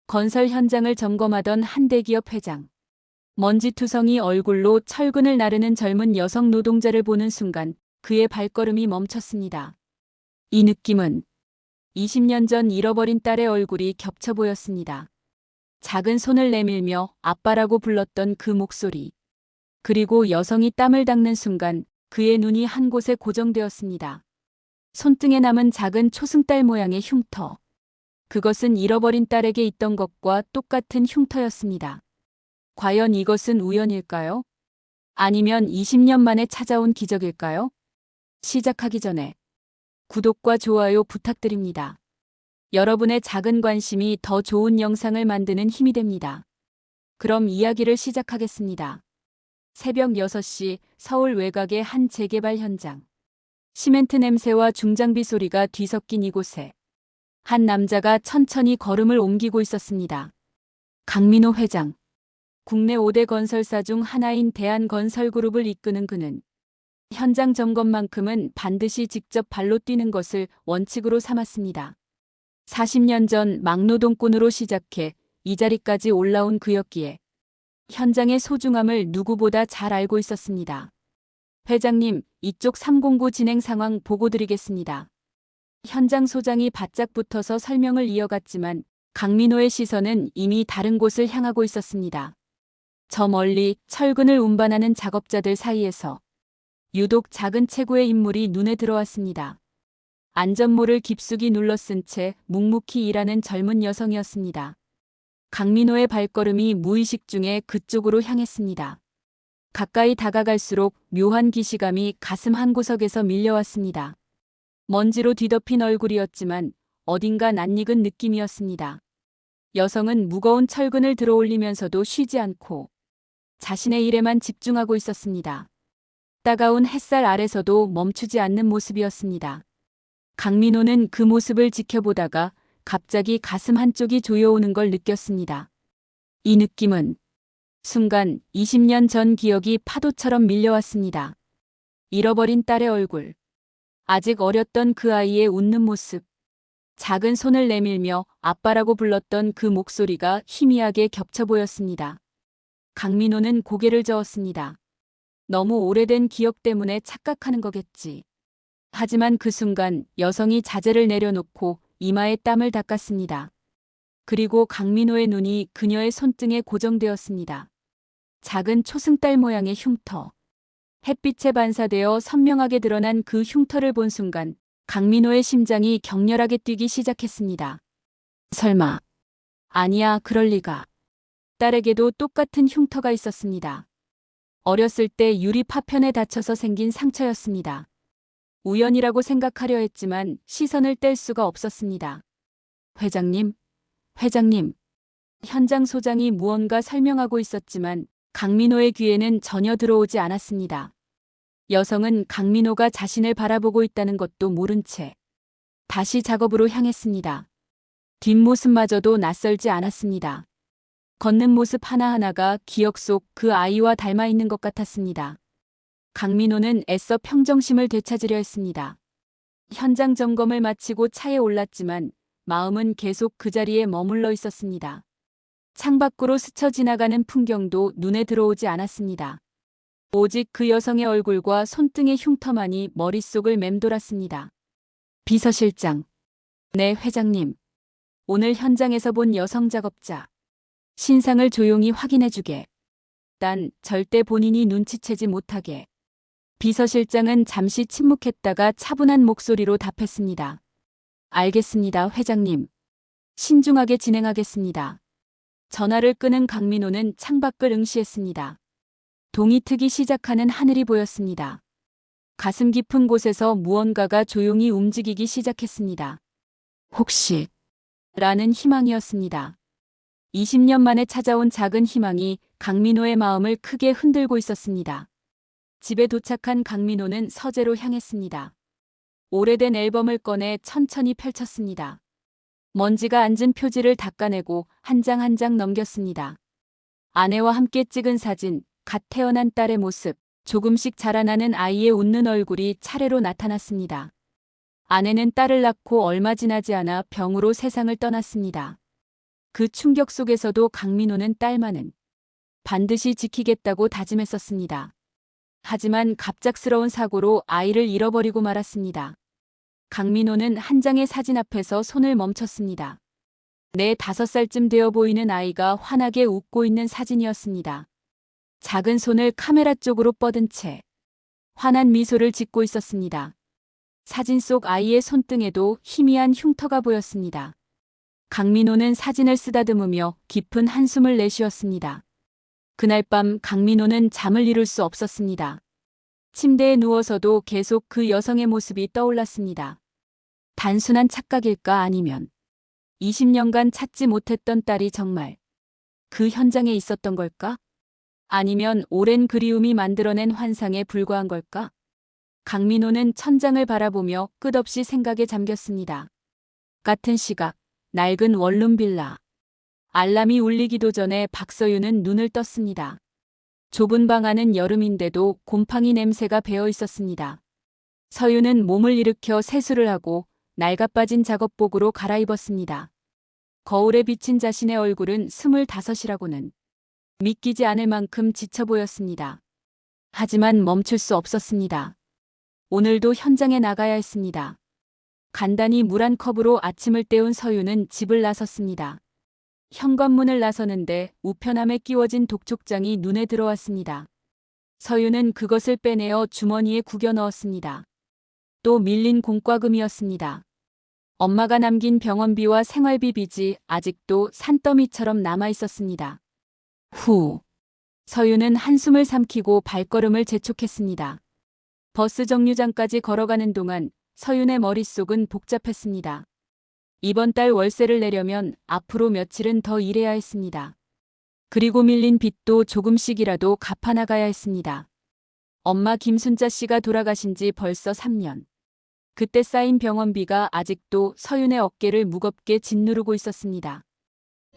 건설 현장을 점검하던 한 대기업 회장. 먼지투성이 얼굴로 철근을 나르는 젊은 여성 노동자를 보는 순간 그의 발걸음이 멈췄습니다. 이 느낌은 20년 전 잃어버린 딸의 얼굴이 겹쳐 보였습니다. 작은 손을 내밀며 아빠라고 불렀던 그 목소리. 그리고 여성이 땀을 닦는 순간 그의 눈이 한 곳에 고정되었습니다. 손등에 남은 작은 초승달 모양의 흉터. 그것은 잃어버린 딸에게 있던 것과 똑같은 흉터였습니다. 과연 이것은 우연일까요? 아니면 20년 만에 찾아온 기적일까요? 시작하기 전에 구독과 좋아요 부탁드립니다. 여러분의 작은 관심이 더 좋은 영상을 만드는 힘이 됩니다. 그럼 이야기를 시작하겠습니다. 새벽 6시 서울 외곽의 한 재개발 현장. 시멘트 냄새와 중장비 소리가 뒤섞인 이곳에 한 남자가 천천히 걸음을 옮기고 있었습니다. 강민호 회장. 국내 5대 건설사 중 하나인 대한건설그룹을 이끄는 그는 현장 점검만큼은 반드시 직접 발로 뛰는 것을 원칙으로 삼았습니다. 40년 전 막노동꾼으로 시작해 이 자리까지 올라온 그였기에 현장의 소중함을 누구보다 잘 알고 있었습니다. 회장님, 이쪽 309 진행 상황 보고 드리겠습니다. 현장 소장이 바짝 붙어서 설명을 이어갔지만 강민호의 시선은 이미 다른 곳을 향하고 있었습니다. 저 멀리 철근을 운반하는 작업자들 사이에서 유독 작은 체구의 인물이 눈에 들어왔습니다. 안전모를 깊숙이 눌러쓴 채 묵묵히 일하는 젊은 여성이었습니다. 강민호의 발걸음이 무의식 중에 그쪽으로 향했습니다. 가까이 다가갈수록 묘한 기시감이 가슴 한구석에서 밀려왔습니다. 먼지로 뒤덮인 얼굴이었지만 어딘가 낯익은 느낌이었습니다. 여성은 무거운 철근을 들어올리면서도 쉬지 않고 자신의 일에만 집중하고 있었습니다. 따가운 햇살 아래서도 멈추지 않는 모습이었습니다. 강민호는 그 모습을 지켜보다가 갑자기 가슴 한쪽이 조여오는 걸 느꼈습니다. 이 느낌은 순간 20년 전 기억이 파도처럼 밀려왔습니다. 잃어버린 딸의 얼굴, 아직 어렸던 그 아이의 웃는 모습, 작은 손을 내밀며 아빠라고 불렀던 그 목소리가 희미하게 겹쳐 보였습니다. 강민호는 고개를 저었습니다. 너무 오래된 기억 때문에 착각하는 거겠지. 하지만 그 순간 여성이 자재를 내려놓고 이마에 땀을 닦았습니다. 그리고 강민호의 눈이 그녀의 손등에 고정되었습니다. 작은 초승달 모양의 흉터. 햇빛에 반사되어 선명하게 드러난 그 흉터를 본 순간 강민호의 심장이 격렬하게 뛰기 시작했습니다. 설마. 아니야, 그럴 리가. 딸에게도 똑같은 흉터가 있었습니다. 어렸을 때 유리 파편에 다쳐서 생긴 상처였습니다. 우연이라고 생각하려 했지만 시선을 뗄 수가 없었습니다. 회장님, 회장님. 현장 소장이 무언가 설명하고 있었지만 강민호의 귀에는 전혀 들어오지 않았습니다. 여성은 강민호가 자신을 바라보고 있다는 것도 모른 채 다시 작업으로 향했습니다. 뒷모습마저도 낯설지 않았습니다. 걷는 모습 하나하나가 기억 속 그 아이와 닮아 있는 것 같았습니다. 강민호는 애써 평정심을 되찾으려 했습니다. 현장 점검을 마치고 차에 올랐지만 마음은 계속 그 자리에 머물러 있었습니다. 창밖으로 스쳐 지나가는 풍경도 눈에 들어오지 않았습니다. 오직 그 여성의 얼굴과 손등의 흉터만이 머릿속을 맴돌았습니다. 비서실장. 네, 회장님. 오늘 현장에서 본 여성 작업자. 신상을 조용히 확인해주게. 단 절대 본인이 눈치채지 못하게. 비서실장은 잠시 침묵했다가 차분한 목소리로 답했습니다. 알겠습니다, 회장님. 신중하게 진행하겠습니다. 전화를 끄는 강민호는 창밖을 응시했습니다. 동이 트기 시작하는 하늘이 보였습니다. 가슴 깊은 곳에서 무언가가 조용히 움직이기 시작했습니다. 혹시 라는 희망이었습니다. 20년 만에 찾아온 작은 희망이 강민호의 마음을 크게 흔들고 있었습니다. 집에 도착한 강민호는 서재로 향했습니다. 오래된 앨범을 꺼내 천천히 펼쳤습니다. 먼지가 앉은 표지를 닦아내고 한 장 한 장 넘겼습니다. 아내와 함께 찍은 사진, 갓 태어난 딸의 모습, 조금씩 자라나는 아이의 웃는 얼굴이 차례로 나타났습니다. 아내는 딸을 낳고 얼마 지나지 않아 병으로 세상을 떠났습니다. 그 충격 속에서도 강민호는 딸만은 반드시 지키겠다고 다짐했었습니다. 하지만 갑작스러운 사고로 아이를 잃어버리고 말았습니다. 강민호는 한 장의 사진 앞에서 손을 멈췄습니다. 내 5살쯤 되어 보이는 아이가 환하게 웃고 있는 사진이었습니다. 작은 손을 카메라 쪽으로 뻗은 채 환한 미소를 짓고 있었습니다. 사진 속 아이의 손등에도 희미한 흉터가 보였습니다. 강민호는 사진을 쓰다듬으며 깊은 한숨을 내쉬었습니다. 그날 밤 강민호는 잠을 이룰 수 없었습니다. 침대에 누워서도 계속 그 여성의 모습이 떠올랐습니다. 단순한 착각일까, 아니면 20년간 찾지 못했던 딸이 정말 그 현장에 있었던 걸까? 아니면 오랜 그리움이 만들어낸 환상에 불과한 걸까? 강민호는 천장을 바라보며 끝없이 생각에 잠겼습니다. 같은 시각, 낡은 원룸 빌라. 알람이 울리기도 전에 박서윤은 눈을 떴습니다. 좁은 방 안은 여름인데도 곰팡이 냄새가 배어 있었습니다. 서윤은 몸을 일으켜 세수를 하고 낡아빠진 작업복으로 갈아입었습니다. 거울에 비친 자신의 얼굴은 25이라고는 믿기지 않을 만큼 지쳐 보였습니다. 하지만 멈출 수 없었습니다. 오늘도 현장에 나가야 했습니다. 간단히 물 한 컵으로 아침을 때운 서윤은 집을 나섰습니다. 현관문을 나서는데 우편함에 끼워진 독촉장이 눈에 들어왔습니다. 서윤은 그것을 빼내어 주머니에 구겨 넣었습니다. 또 밀린 공과금이었습니다. 엄마가 남긴 병원비와 생활비 빚이 아직도 산더미처럼 남아 있었습니다. 후. 서윤은 한숨을 삼키고 발걸음을 재촉했습니다. 버스 정류장까지 걸어가는 동안 서윤의 머릿속은 복잡했습니다. 이번 달 월세를 내려면 앞으로 며칠은 더 일해야 했습니다. 그리고 밀린 빚도 조금씩이라도 갚아나가야 했습니다. 엄마 김순자 씨가 돌아가신 지 벌써 3년. 그때 쌓인 병원비가 아직도 서윤의 어깨를 무겁게 짓누르고 있었습니다.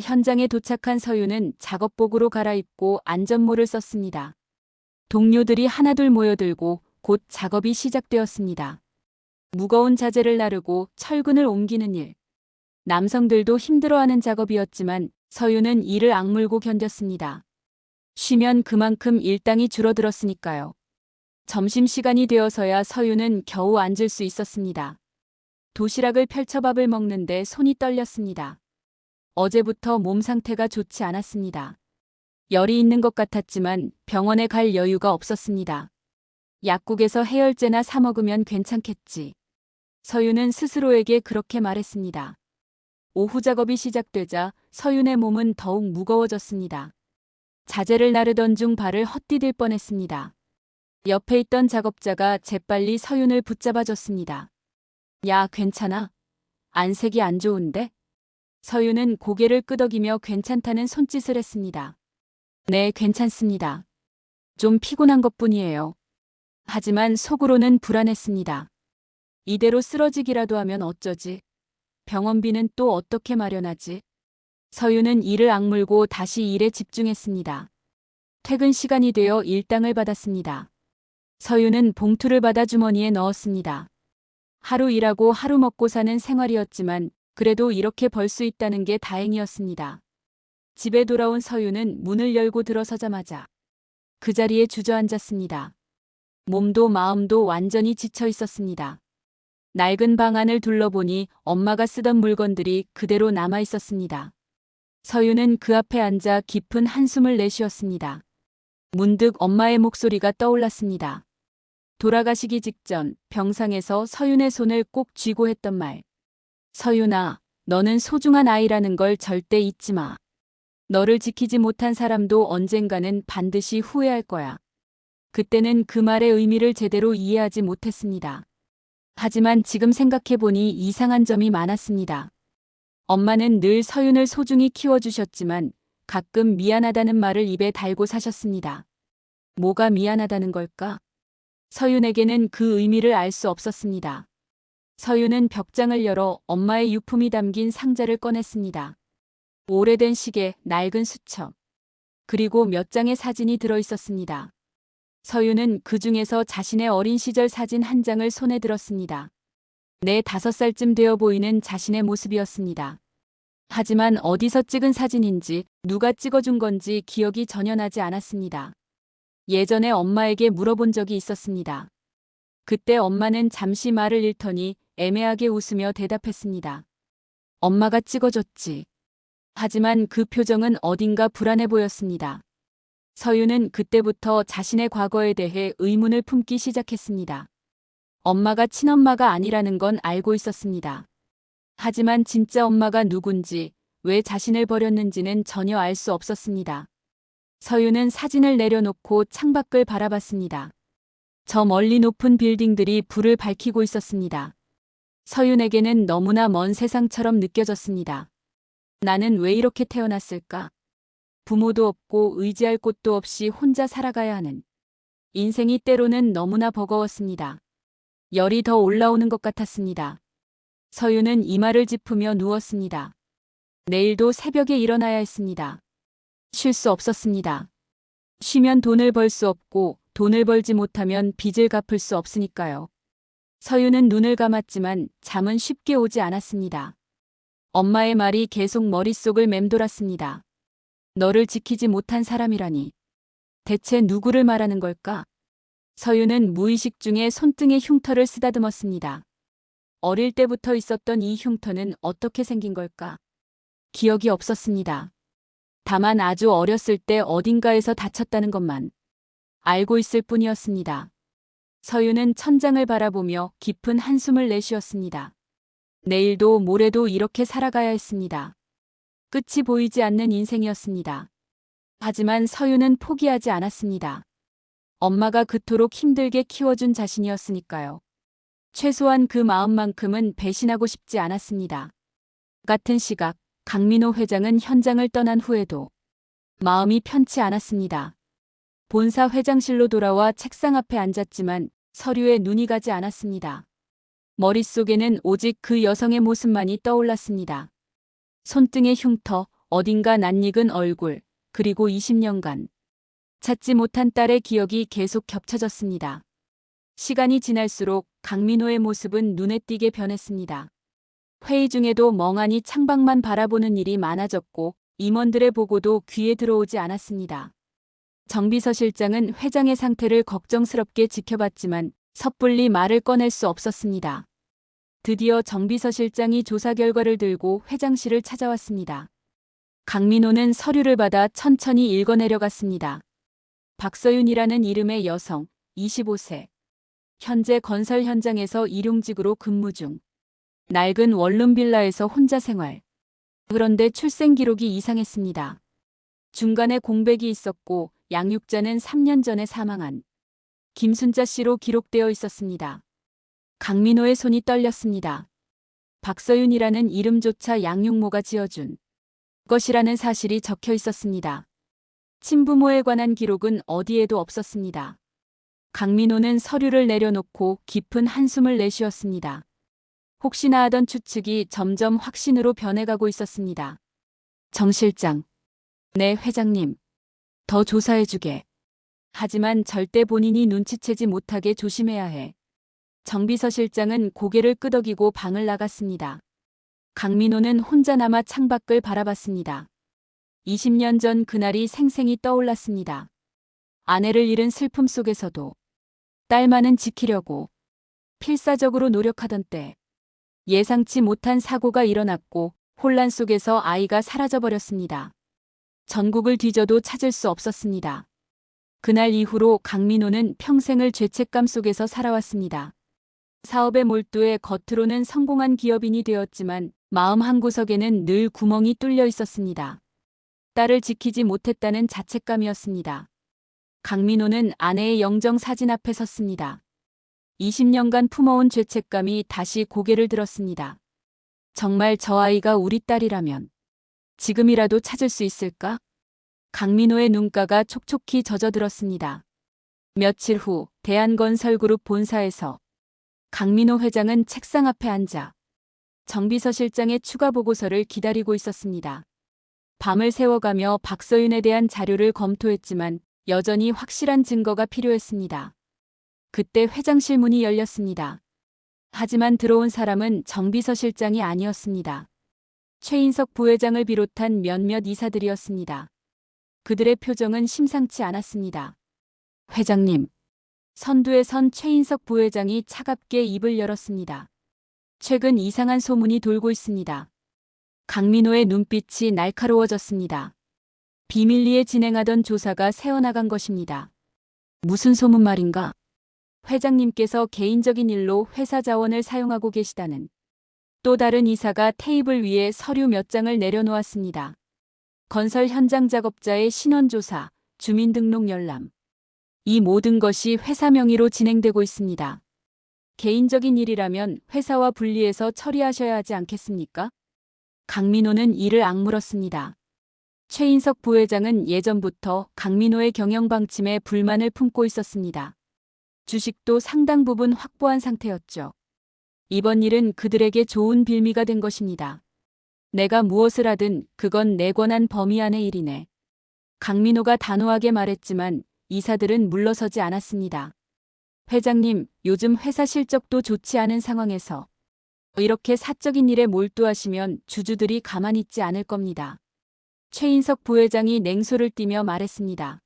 현장에 도착한 서윤은 작업복으로 갈아입고 안전모를 썼습니다. 동료들이 하나둘 모여들고 곧 작업이 시작되었습니다. 무거운 자재를 나르고 철근을 옮기는 일. 남성들도 힘들어하는 작업이었지만 서윤은 이를 악물고 견뎠습니다. 쉬면 그만큼 일당이 줄어들었으니까요. 점심시간이 되어서야 서윤은 겨우 앉을 수 있었습니다. 도시락을 펼쳐 밥을 먹는데 손이 떨렸습니다. 어제부터 몸 상태가 좋지 않았습니다. 열이 있는 것 같았지만 병원에 갈 여유가 없었습니다. 약국에서 해열제나 사 먹으면 괜찮겠지. 서윤은 스스로에게 그렇게 말했습니다. 오후 작업이 시작되자 서윤의 몸은 더욱 무거워졌습니다. 자재를 나르던 중 발을 헛디딜 뻔했습니다. 옆에 있던 작업자가 재빨리 서윤을 붙잡아줬습니다. 야, 괜찮아? 안색이 안 좋은데? 서윤은 고개를 끄덕이며 괜찮다는 손짓을 했습니다. 네, 괜찮습니다. 좀 피곤한 것뿐이에요. 하지만 속으로는 불안했습니다. 이대로 쓰러지기라도 하면 어쩌지? 병원비는 또 어떻게 마련하지? 서윤은 이를 악물고 다시 일에 집중했습니다. 퇴근 시간이 되어 일당을 받았습니다. 서윤은 봉투를 받아 주머니에 넣었습니다. 하루 일하고 하루 먹고 사는 생활이었지만 그래도 이렇게 벌 수 있다는 게 다행이었습니다. 집에 돌아온 서윤은 문을 열고 들어서자마자 그 자리에 주저앉았습니다. 몸도 마음도 완전히 지쳐 있었습니다. 낡은 방 안을 둘러보니 엄마가 쓰던 물건들이 그대로 남아 있었습니다. 서윤은 그 앞에 앉아 깊은 한숨을 내쉬었습니다. 문득 엄마의 목소리가 떠올랐습니다. 돌아가시기 직전 병상에서 서윤의 손을 꼭 쥐고 했던 말. 서윤아, 너는 소중한 아이라는 걸 절대 잊지 마. 너를 지키지 못한 사람도 언젠가는 반드시 후회할 거야. 그때는 그 말의 의미를 제대로 이해하지 못했습니다. 하지만 지금 생각해보니 이상한 점이 많았습니다. 엄마는 늘 서윤을 소중히 키워주셨지만 가끔 미안하다는 말을 입에 달고 사셨습니다. 뭐가 미안하다는 걸까? 서윤에게는 그 의미를 알 수 없었습니다. 서윤은 벽장을 열어 엄마의 유품이 담긴 상자를 꺼냈습니다. 오래된 시계, 낡은 수첩, 그리고 몇 장의 사진이 들어 있었습니다. 서윤은 그 중에서 자신의 어린 시절 사진 한 장을 손에 들었습니다. 내 5살쯤 되어 보이는 자신의 모습이었습니다. 하지만 어디서 찍은 사진인지 누가 찍어준 건지 기억이 전혀 나지 않았습니다. 예전에 엄마에게 물어본 적이 있었습니다. 그때 엄마는 잠시 말을 잃더니 애매하게 웃으며 대답했습니다. 엄마가 찍어줬지. 하지만 그 표정은 어딘가 불안해 보였습니다. 서유는 그때부터 자신의 과거에 대해 의문을 품기 시작했습니다. 엄마가 친엄마가 아니라는 건 알고 있었습니다. 하지만 진짜 엄마가 누군지, 왜 자신을 버렸는지는 전혀 알 수 없었습니다. 서유는 사진을 내려놓고 창밖을 바라봤습니다. 저 멀리 높은 빌딩들이 불을 밝히고 있었습니다. 서윤에게는 너무나 먼 세상처럼 느껴졌습니다. 나는 왜 이렇게 태어났을까? 부모도 없고 의지할 곳도 없이 혼자 살아가야 하는 인생이 때로는 너무나 버거웠습니다. 열이 더 올라오는 것 같았습니다. 서윤은 이마를 짚으며 누웠습니다. 내일도 새벽에 일어나야 했습니다. 쉴 수 없었습니다. 쉬면 돈을 벌 수 없고 돈을 벌지 못하면 빚을 갚을 수 없으니까요. 서윤은 눈을 감았지만 잠은 쉽게 오지 않았습니다. 엄마의 말이 계속 머릿속을 맴돌았습니다. 너를 지키지 못한 사람이라니. 대체 누구를 말하는 걸까? 서윤은 무의식 중에 손등에 흉터를 쓰다듬었습니다. 어릴 때부터 있었던 이 흉터는 어떻게 생긴 걸까? 기억이 없었습니다. 다만 아주 어렸을 때 어딘가에서 다쳤다는 것만 알고 있을 뿐이었습니다. 서윤은 천장을 바라보며 깊은 한숨을 내쉬었습니다. 내일도 모레도 이렇게 살아가야 했습니다. 끝이 보이지 않는 인생이었습니다. 하지만 서윤은 포기하지 않았습니다. 엄마가 그토록 힘들게 키워준 자신이었으니까요. 최소한 그 마음만큼은 배신하고 싶지 않았습니다. 같은 시각, 강민호 회장은 현장을 떠난 후에도 마음이 편치 않았습니다. 본사 회장실로 돌아와 책상 앞에 앉았지만 서류에 눈이 가지 않았습니다. 머릿속에는 오직 그 여성의 모습만이 떠올랐습니다. 손등의 흉터, 어딘가 낯익은 얼굴, 그리고 20년간 찾지 못한 딸의 기억이 계속 겹쳐졌습니다. 시간이 지날수록 강민호의 모습은 눈에 띄게 변했습니다. 회의 중에도 멍하니 창밖만 바라보는 일이 많아졌고 임원들의 보고도 귀에 들어오지 않았습니다. 정비서실장은 회장의 상태를 걱정스럽게 지켜봤지만 섣불리 말을 꺼낼 수 없었습니다. 드디어 정비서실장이 조사 결과를 들고 회장실을 찾아왔습니다. 강민호는 서류를 받아 천천히 읽어내려갔습니다. 박서윤이라는 이름의 여성, 25세. 현재 건설 현장에서 일용직으로 근무 중. 낡은 원룸 빌라에서 혼자 생활. 그런데 출생 기록이 이상했습니다. 중간에 공백이 있었고 양육자는 3년 전에 사망한 김순자 씨로 기록되어 있었습니다. 강민호의 손이 떨렸습니다. 박서윤이라는 이름조차 양육모가 지어준 것이라는 사실이 적혀 있었습니다. 친부모에 관한 기록은 어디에도 없었습니다. 강민호는 서류를 내려놓고 깊은 한숨을 내쉬었습니다. 혹시나 하던 추측이 점점 확신으로 변해가고 있었습니다. 정 실장. 네, 회장님. 더 조사해주게. 하지만 절대 본인이 눈치채지 못하게 조심해야 해. 정비서 실장은 고개를 끄덕이고 방을 나갔습니다. 강민호는 혼자 남아 창밖을 바라봤습니다. 20년 전 그날이 생생히 떠올랐습니다. 아내를 잃은 슬픔 속에서도 딸만은 지키려고 필사적으로 노력하던 때 예상치 못한 사고가 일어났고 혼란 속에서 아이가 사라져버렸습니다. 전국을 뒤져도 찾을 수 없었습니다. 그날 이후로 강민호는 평생을 죄책감 속에서 살아왔습니다. 사업에 몰두해 겉으로는 성공한 기업인이 되었지만 마음 한구석에는 늘 구멍이 뚫려 있었습니다. 딸을 지키지 못했다는 자책감이었습니다. 강민호는 아내의 영정 사진 앞에 섰습니다. 20년간 품어온 죄책감이 다시 고개를 들었습니다. 정말 저 아이가 우리 딸이라면 지금이라도 찾을 수 있을까? 강민호의 눈가가 촉촉히 젖어들었습니다. 며칠 후 대한건설그룹 본사에서 강민호 회장은 책상 앞에 앉아 정비서 실장의 추가 보고서를 기다리고 있었습니다. 밤을 새워가며 박서윤에 대한 자료를 검토했지만 여전히 확실한 증거가 필요했습니다. 그때 회장실 문이 열렸습니다. 하지만 들어온 사람은 정비서 실장이 아니었습니다. 최인석 부회장을 비롯한 몇몇 이사들이었습니다. 그들의 표정은 심상치 않았습니다. 회장님. 선두에 선 최인석 부회장이 차갑게 입을 열었습니다. 최근 이상한 소문이 돌고 있습니다. 강민호의 눈빛이 날카로워졌습니다. 비밀리에 진행하던 조사가 새어나간 것입니다. 무슨 소문 말인가? 회장님께서 개인적인 일로 회사 자원을 사용하고 계시다는. 또 다른 이사가 테이블 위에 서류 몇 장을 내려놓았습니다. 건설 현장 작업자의 신원조사, 주민등록 열람. 이 모든 것이 회사 명의로 진행되고 있습니다. 개인적인 일이라면 회사와 분리해서 처리하셔야 하지 않겠습니까? 강민호는 이를 악물었습니다. 최인석 부회장은 예전부터 강민호의 경영 방침에 불만을 품고 있었습니다. 주식도 상당 부분 확보한 상태였죠. 이번 일은 그들에게 좋은 빌미가 된 것입니다. 내가 무엇을 하든 그건 내 권한 범위 안의 일이네. 강민호가 단호하게 말했지만 이사들은 물러서지 않았습니다. 회장님, 요즘 회사 실적도 좋지 않은 상황에서 이렇게 사적인 일에 몰두하시면 주주들이 가만히 있지 않을 겁니다. 최인석 부회장이 냉소를 띠며 말했습니다.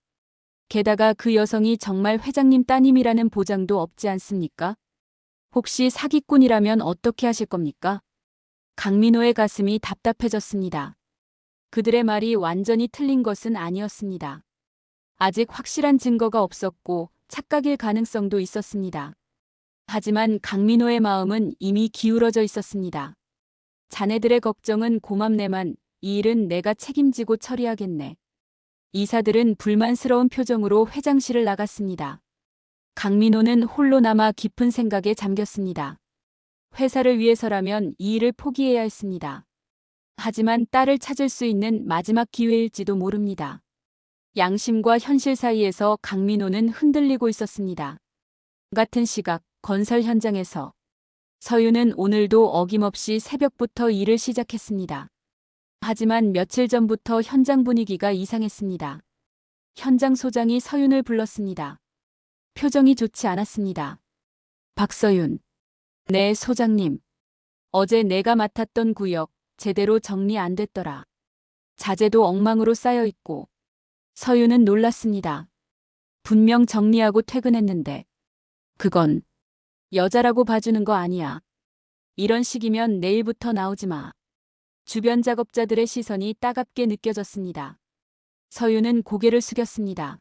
게다가 그 여성이 정말 회장님 따님이라는 보장도 없지 않습니까? 혹시 사기꾼이라면 어떻게 하실 겁니까? 강민호의 가슴이 답답해졌습니다. 그들의 말이 완전히 틀린 것은 아니었습니다. 아직 확실한 증거가 없었고 착각일 가능성도 있었습니다. 하지만 강민호의 마음은 이미 기울어져 있었습니다. 자네들의 걱정은 고맙네만 이 일은 내가 책임지고 처리하겠네. 이사들은 불만스러운 표정으로 회장실을 나갔습니다. 강민호는 홀로 남아 깊은 생각에 잠겼습니다. 회사를 위해서라면 이 일을 포기해야 했습니다. 하지만 딸을 찾을 수 있는 마지막 기회일지도 모릅니다. 양심과 현실 사이에서 강민호는 흔들리고 있었습니다. 같은 시각 건설 현장에서 서윤은 오늘도 어김없이 새벽부터 일을 시작했습니다. 하지만 며칠 전부터 현장 분위기가 이상했습니다. 현장 소장이 서윤을 불렀습니다. 표정이 좋지 않았습니다. 박서윤. 네, 소장님. 어제 내가 맡았던 구역 제대로 정리 안 됐더라. 자재도 엉망으로 쌓여 있고. 서윤은 놀랐습니다. 분명 정리하고 퇴근했는데. 그건 여자라고 봐주는 거 아니야. 이런 식이면 내일부터 나오지 마. 주변 작업자들의 시선이 따갑게 느껴졌습니다. 서윤은 고개를 숙였습니다.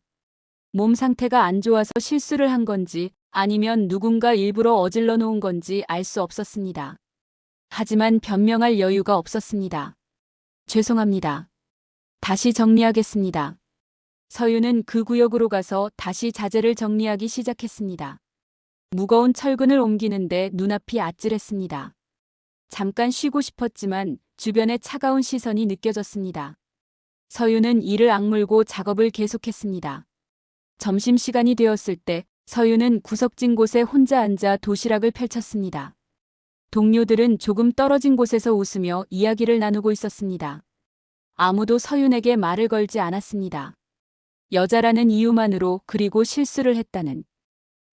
몸 상태가 안 좋아서 실수를 한 건지 아니면 누군가 일부러 어질러 놓은 건지 알 수 없었습니다. 하지만 변명할 여유가 없었습니다. 죄송합니다. 다시 정리하겠습니다. 서윤은 그 구역으로 가서 다시 자재를 정리하기 시작했습니다. 무거운 철근을 옮기는데 눈앞이 아찔했습니다. 잠깐 쉬고 싶었지만 주변의 차가운 시선이 느껴졌습니다. 서윤은 이를 악물고 작업을 계속했습니다. 점심시간이 되었을 때 서윤은 구석진 곳에 혼자 앉아 도시락을 펼쳤습니다. 동료들은 조금 떨어진 곳에서 웃으며 이야기를 나누고 있었습니다. 아무도 서윤에게 말을 걸지 않았습니다. 여자라는 이유만으로 그리고 실수를 했다는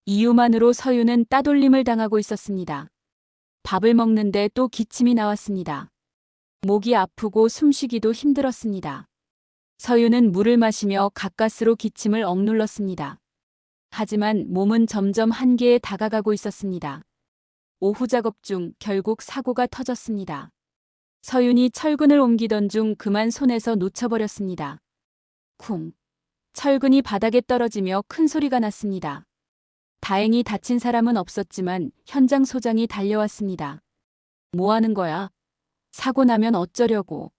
이유만으로 서윤은 따돌림을 당하고 있었습니다. 밥을 먹는데 또 기침이 나왔습니다. 목이 아프고 숨쉬기도 힘들었습니다. 서윤은 물을 마시며 가까스로 기침을 억눌렀습니다. 하지만 몸은 점점 한계에 다가가고 있었습니다. 오후 작업 중 결국 사고가 터졌습니다. 서윤이 철근을 옮기던 중 그만 손에서 놓쳐버렸습니다. 쿵. 철근이 바닥에 떨어지며 큰 소리가 났습니다. 다행히 다친 사람은 없었지만 현장 소장이 달려왔습니다. 뭐 하는 거야? 사고 나면 어쩌려고.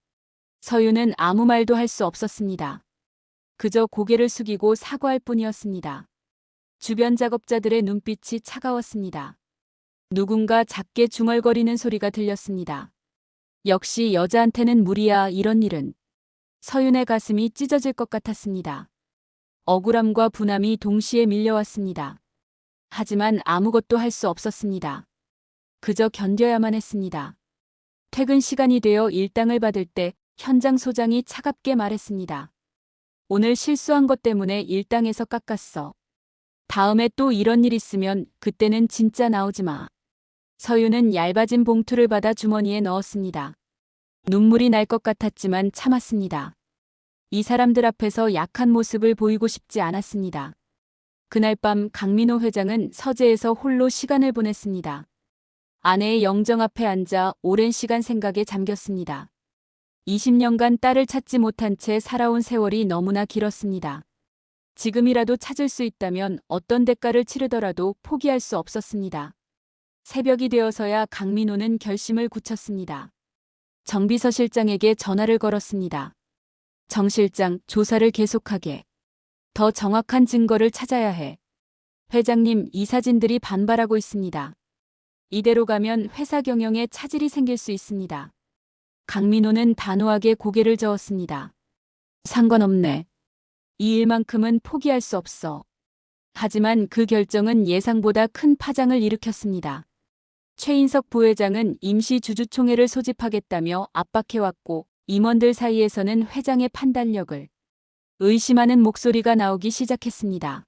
서윤은 아무 말도 할 수 없었습니다. 그저 고개를 숙이고 사과할 뿐이었습니다. 주변 작업자들의 눈빛이 차가웠습니다. 누군가 작게 중얼거리는 소리가 들렸습니다. 역시 여자한테는 무리야 이런 일은. 서윤의 가슴이 찢어질 것 같았습니다. 억울함과 분함이 동시에 밀려왔습니다. 하지만 아무것도 할 수 없었습니다. 그저 견뎌야만 했습니다. 퇴근 시간이 되어 일당을 받을 때 현장 소장이 차갑게 말했습니다. 오늘 실수한 것 때문에 일당에서 깎았어. 다음에 또 이런 일 있으면 그때는 진짜 나오지 마. 서윤은 얇아진 봉투를 받아 주머니에 넣었습니다. 눈물이 날 것 같았지만 참았습니다. 이 사람들 앞에서 약한 모습을 보이고 싶지 않았습니다. 그날 밤 강민호 회장은 서재에서 홀로 시간을 보냈습니다. 아내의 영정 앞에 앉아 오랜 시간 생각에 잠겼습니다. 20년간 딸을 찾지 못한 채 살아온 세월이 너무나 길었습니다. 지금이라도 찾을 수 있다면 어떤 대가를 치르더라도 포기할 수 없었습니다. 새벽이 되어서야 강민호는 결심을 굳혔습니다. 정비서 실장에게 전화를 걸었습니다. 정 실장, 조사를 계속하게. 더 정확한 증거를 찾아야 해. 회장님, 이 사진들이 반발하고 있습니다. 이대로 가면 회사 경영에 차질이 생길 수 있습니다. 강민호는 단호하게 고개를 저었습니다. 상관없네. 이 일만큼은 포기할 수 없어. 하지만 그 결정은 예상보다 큰 파장을 일으켰습니다. 최인석 부회장은 임시 주주총회를 소집하겠다며 압박해왔고 임원들 사이에서는 회장의 판단력을 의심하는 목소리가 나오기 시작했습니다.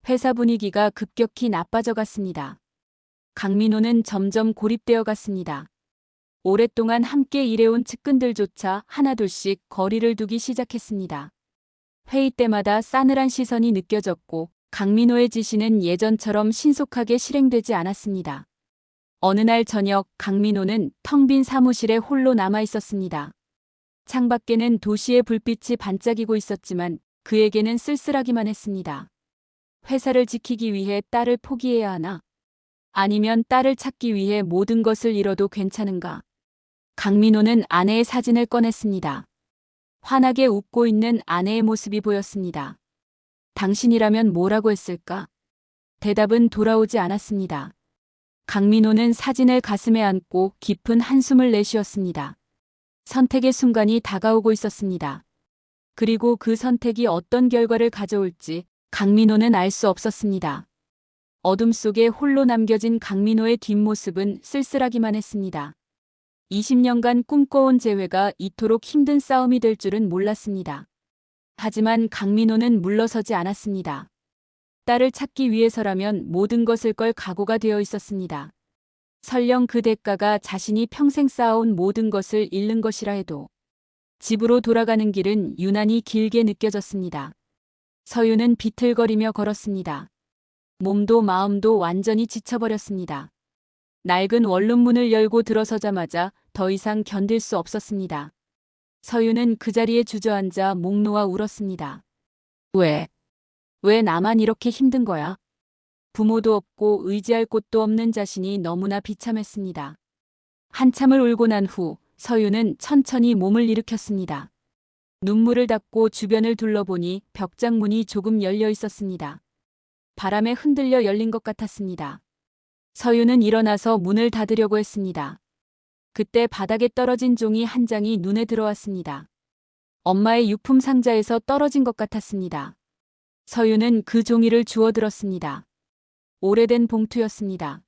회사 분위기가 급격히 나빠져 갔습니다. 강민호는 점점 고립되어 갔습니다. 오랫동안 함께 일해온 측근들조차 하나둘씩 거리를 두기 시작했습니다. 회의 때마다 싸늘한 시선이 느껴졌고 강민호의 지시는 예전처럼 신속하게 실행되지 않았습니다. 어느 날 저녁 강민호는 텅 빈 사무실에 홀로 남아 있었습니다. 창밖에는 도시의 불빛이 반짝이고 있었지만 그에게는 쓸쓸하기만 했습니다. 회사를 지키기 위해 딸을 포기해야 하나? 아니면 딸을 찾기 위해 모든 것을 잃어도 괜찮은가? 강민호는 아내의 사진을 꺼냈습니다. 환하게 웃고 있는 아내의 모습이 보였습니다. 당신이라면 뭐라고 했을까? 대답은 돌아오지 않았습니다. 강민호는 사진을 가슴에 안고 깊은 한숨을 내쉬었습니다. 선택의 순간이 다가오고 있었습니다. 그리고 그 선택이 어떤 결과를 가져올지 강민호는 알 수 없었습니다. 어둠 속에 홀로 남겨진 강민호의 뒷모습은 쓸쓸하기만 했습니다. 20년간 꿈꿔온 재회가 이토록 힘든 싸움이 될 줄은 몰랐습니다. 하지만 강민호는 물러서지 않았습니다. 딸을 찾기 위해서라면 모든 것을 걸 각오가 되어 있었습니다. 설령 그 대가가 자신이 평생 쌓아온 모든 것을 잃는 것이라 해도. 집으로 돌아가는 길은 유난히 길게 느껴졌습니다. 서유는 비틀거리며 걸었습니다. 몸도 마음도 완전히 지쳐버렸습니다. 낡은 원룸문을 열고 들어서자마자 더 이상 견딜 수 없었습니다. 서유는 그 자리에 주저앉아 목 놓아 울었습니다. 왜 나만 이렇게 힘든 거야? 부모도 없고 의지할 곳도 없는 자신이 너무나 비참했습니다. 한참을 울고 난 후 서유는 천천히 몸을 일으켰습니다. 눈물을 닦고 주변을 둘러보니 벽장문이 조금 열려 있었습니다. 바람에 흔들려 열린 것 같았습니다. 서유는 일어나서 문을 닫으려고 했습니다. 그때 바닥에 떨어진 종이 한 장이 눈에 들어왔습니다. 엄마의 유품 상자에서 떨어진 것 같았습니다. 서유는 그 종이를 주워들었습니다. 오래된 봉투였습니다.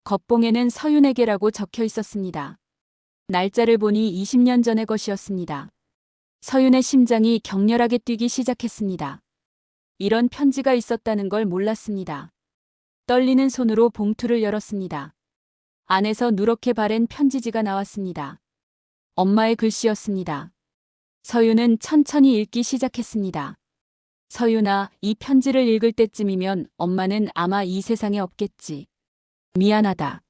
겉봉에는 서윤에게라고 적혀 있었습니다. 날짜를 보니 20년 전의 것이었습니다. 서윤의 심장이 격렬하게 뛰기 시작했습니다. 이런 편지가 있었다는 걸 몰랐습니다. 떨리는 손으로 봉투를 열었습니다. 안에서 누렇게 바랜 편지지가 나왔습니다. 엄마의 글씨였습니다. 서윤은 천천히 읽기 시작했습니다. 서윤아, 이 편지를 읽을 때쯤이면 엄마는 아마 이 세상에 없겠지. 미안하다.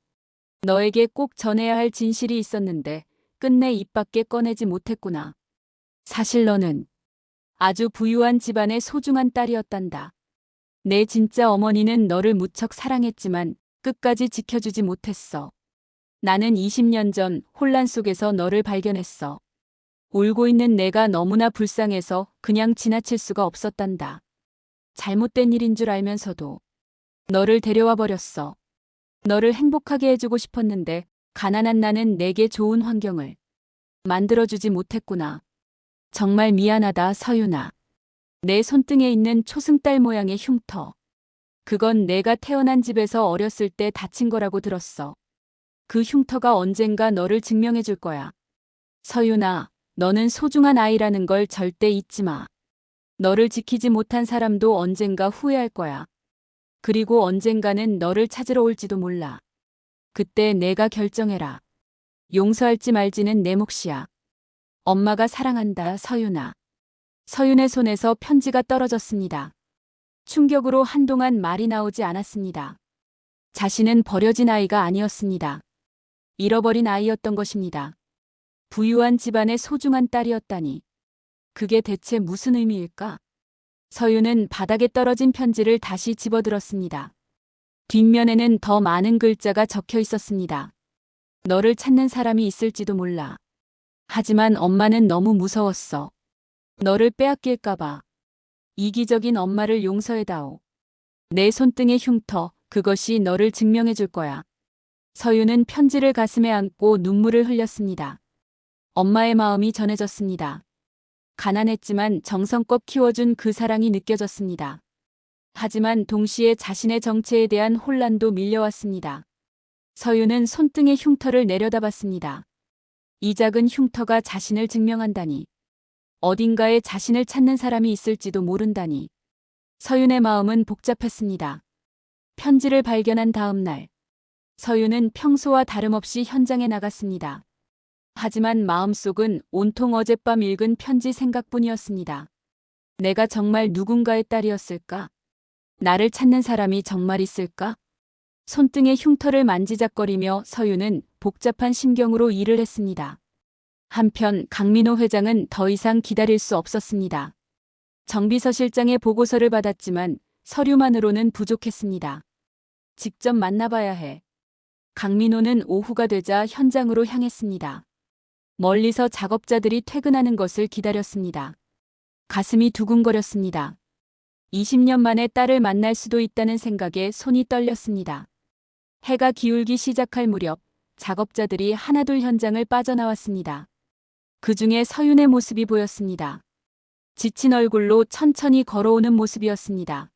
너에게 꼭 전해야 할 진실이 있었는데 끝내 입 밖에 꺼내지 못했구나. 사실 너는 아주 부유한 집안의 소중한 딸이었단다. 내 진짜 어머니는 너를 무척 사랑했지만 끝까지 지켜주지 못했어. 나는 20년 전 혼란 속에서 너를 발견했어. 울고 있는 내가 너무나 불쌍해서 그냥 지나칠 수가 없었단다. 잘못된 일인 줄 알면서도 너를 데려와 버렸어. 너를 행복하게 해주고 싶었는데 가난한 나는 내게 좋은 환경을 만들어주지 못했구나. 정말 미안하다, 서윤아. 내 손등에 있는 초승달 모양의 흉터. 그건 내가 태어난 집에서 어렸을 때 다친 거라고 들었어. 그 흉터가 언젠가 너를 증명해 줄 거야. 서윤아, 너는 소중한 아이라는 걸 절대 잊지 마. 너를 지키지 못한 사람도 언젠가 후회할 거야. 그리고 언젠가는 너를 찾으러 올지도 몰라. 그때 내가 결정해라. 용서할지 말지는 내 몫이야. 엄마가 사랑한다, 서윤아. 서윤의 손에서 편지가 떨어졌습니다. 충격으로 한동안 말이 나오지 않았습니다. 자신은 버려진 아이가 아니었습니다. 잃어버린 아이였던 것입니다. 부유한 집안의 소중한 딸이었다니. 그게 대체 무슨 의미일까? 서윤은 바닥에 떨어진 편지를 다시 집어들었습니다. 뒷면에는 더 많은 글자가 적혀 있었습니다. 너를 찾는 사람이 있을지도 몰라. 하지만 엄마는 너무 무서웠어. 너를 빼앗길까봐. 이기적인 엄마를 용서해다오. 내 손등의 흉터, 그것이 너를 증명해 줄 거야. 서윤은 편지를 가슴에 안고 눈물을 흘렸습니다. 엄마의 마음이 전해졌습니다. 가난했지만 정성껏 키워준 그 사랑이 느껴졌습니다. 하지만 동시에 자신의 정체에 대한 혼란도 밀려왔습니다. 서윤은 손등의 흉터를 내려다봤습니다. 이 작은 흉터가 자신을 증명한다니. 어딘가에 자신을 찾는 사람이 있을지도 모른다니. 서윤의 마음은 복잡했습니다. 편지를 발견한 다음 날, 서윤은 평소와 다름없이 현장에 나갔습니다. 하지만 마음속은 온통 어젯밤 읽은 편지 생각뿐이었습니다. 내가 정말 누군가의 딸이었을까? 나를 찾는 사람이 정말 있을까? 손등의 흉터를 만지작거리며 서윤은 복잡한 심경으로 일을 했습니다. 한편 강민호 회장은 더 이상 기다릴 수 없었습니다. 정비서 실장의 보고서를 받았지만 서류만으로는 부족했습니다. 직접 만나봐야 해. 강민호는 오후가 되자 현장으로 향했습니다. 멀리서 작업자들이 퇴근하는 것을 기다렸습니다. 가슴이 두근거렸습니다. 20년 만에 딸을 만날 수도 있다는 생각에 손이 떨렸습니다. 해가 기울기 시작할 무렵 작업자들이 하나둘 현장을 빠져나왔습니다. 그 중에 서윤의 모습이 보였습니다. 지친 얼굴로 천천히 걸어오는 모습이었습니다.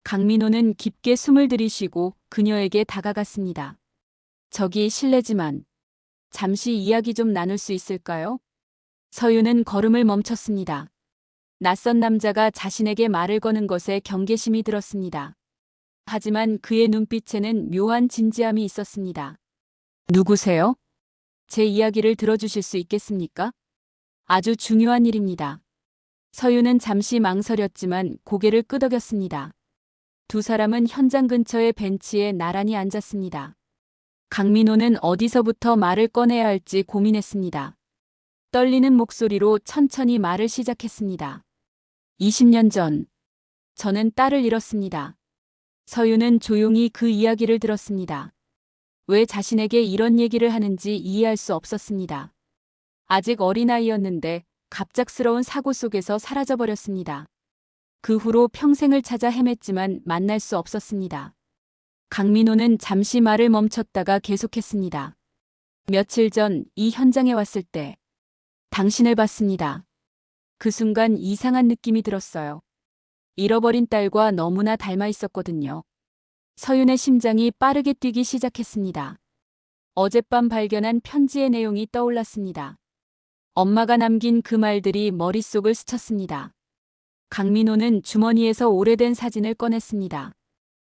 강민호는 깊게 숨을 들이쉬고 그녀에게 다가갔습니다. 저기 실례지만 잠시 이야기 좀 나눌 수 있을까요? 서윤은 걸음을 멈췄습니다. 낯선 남자가 자신에게 말을 거는 것에 경계심이 들었습니다. 하지만 그의 눈빛에는 묘한 진지함이 있었습니다. 누구세요? 제 이야기를 들어주실 수 있겠습니까? 아주 중요한 일입니다. 서윤은 잠시 망설였지만 고개를 끄덕였습니다. 두 사람은 현장 근처의 벤치에 나란히 앉았습니다. 강민호는 어디서부터 말을 꺼내야 할지 고민했습니다. 떨리는 목소리로 천천히 말을 시작했습니다. 20년 전, 저는 딸을 잃었습니다. 서윤은 조용히 그 이야기를 들었습니다. 왜 자신에게 이런 얘기를 하는지 이해할 수 없었습니다. 아직 어린아이였는데 갑작스러운 사고 속에서 사라져버렸습니다. 그 후로 평생을 찾아 헤맸지만 만날 수 없었습니다. 강민호는 잠시 말을 멈췄다가 계속했습니다. 며칠 전 이 현장에 왔을 때 당신을 봤습니다. 그 순간 이상한 느낌이 들었어요. 잃어버린 딸과 너무나 닮아 있었거든요. 서윤의 심장이 빠르게 뛰기 시작했습니다. 어젯밤 발견한 편지의 내용이 떠올랐습니다. 엄마가 남긴 그 말들이 머릿속을 스쳤습니다. 강민호는 주머니에서 오래된 사진을 꺼냈습니다.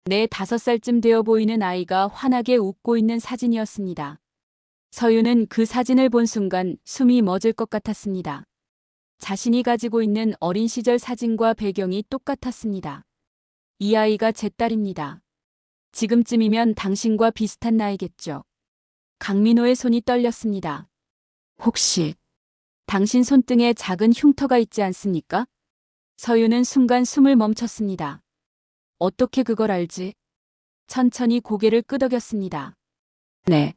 내 5살쯤 되어 보이는 아이가 환하게 웃고 있는 사진이었습니다. 서윤은 그 사진을 본 순간 숨이 멎을 것 같았습니다. 자신이 가지고 있는 어린 시절 사진과 배경이 똑같았습니다. 이 아이가 제 딸입니다. 지금쯤이면 당신과 비슷한 나이겠죠. 강민호의 손이 떨렸습니다. 혹시 당신 손등에 작은 흉터가 있지 않습니까? 서윤은 순간 숨을 멈췄습니다. 어떻게 그걸 알지? 천천히 고개를 끄덕였습니다. 네,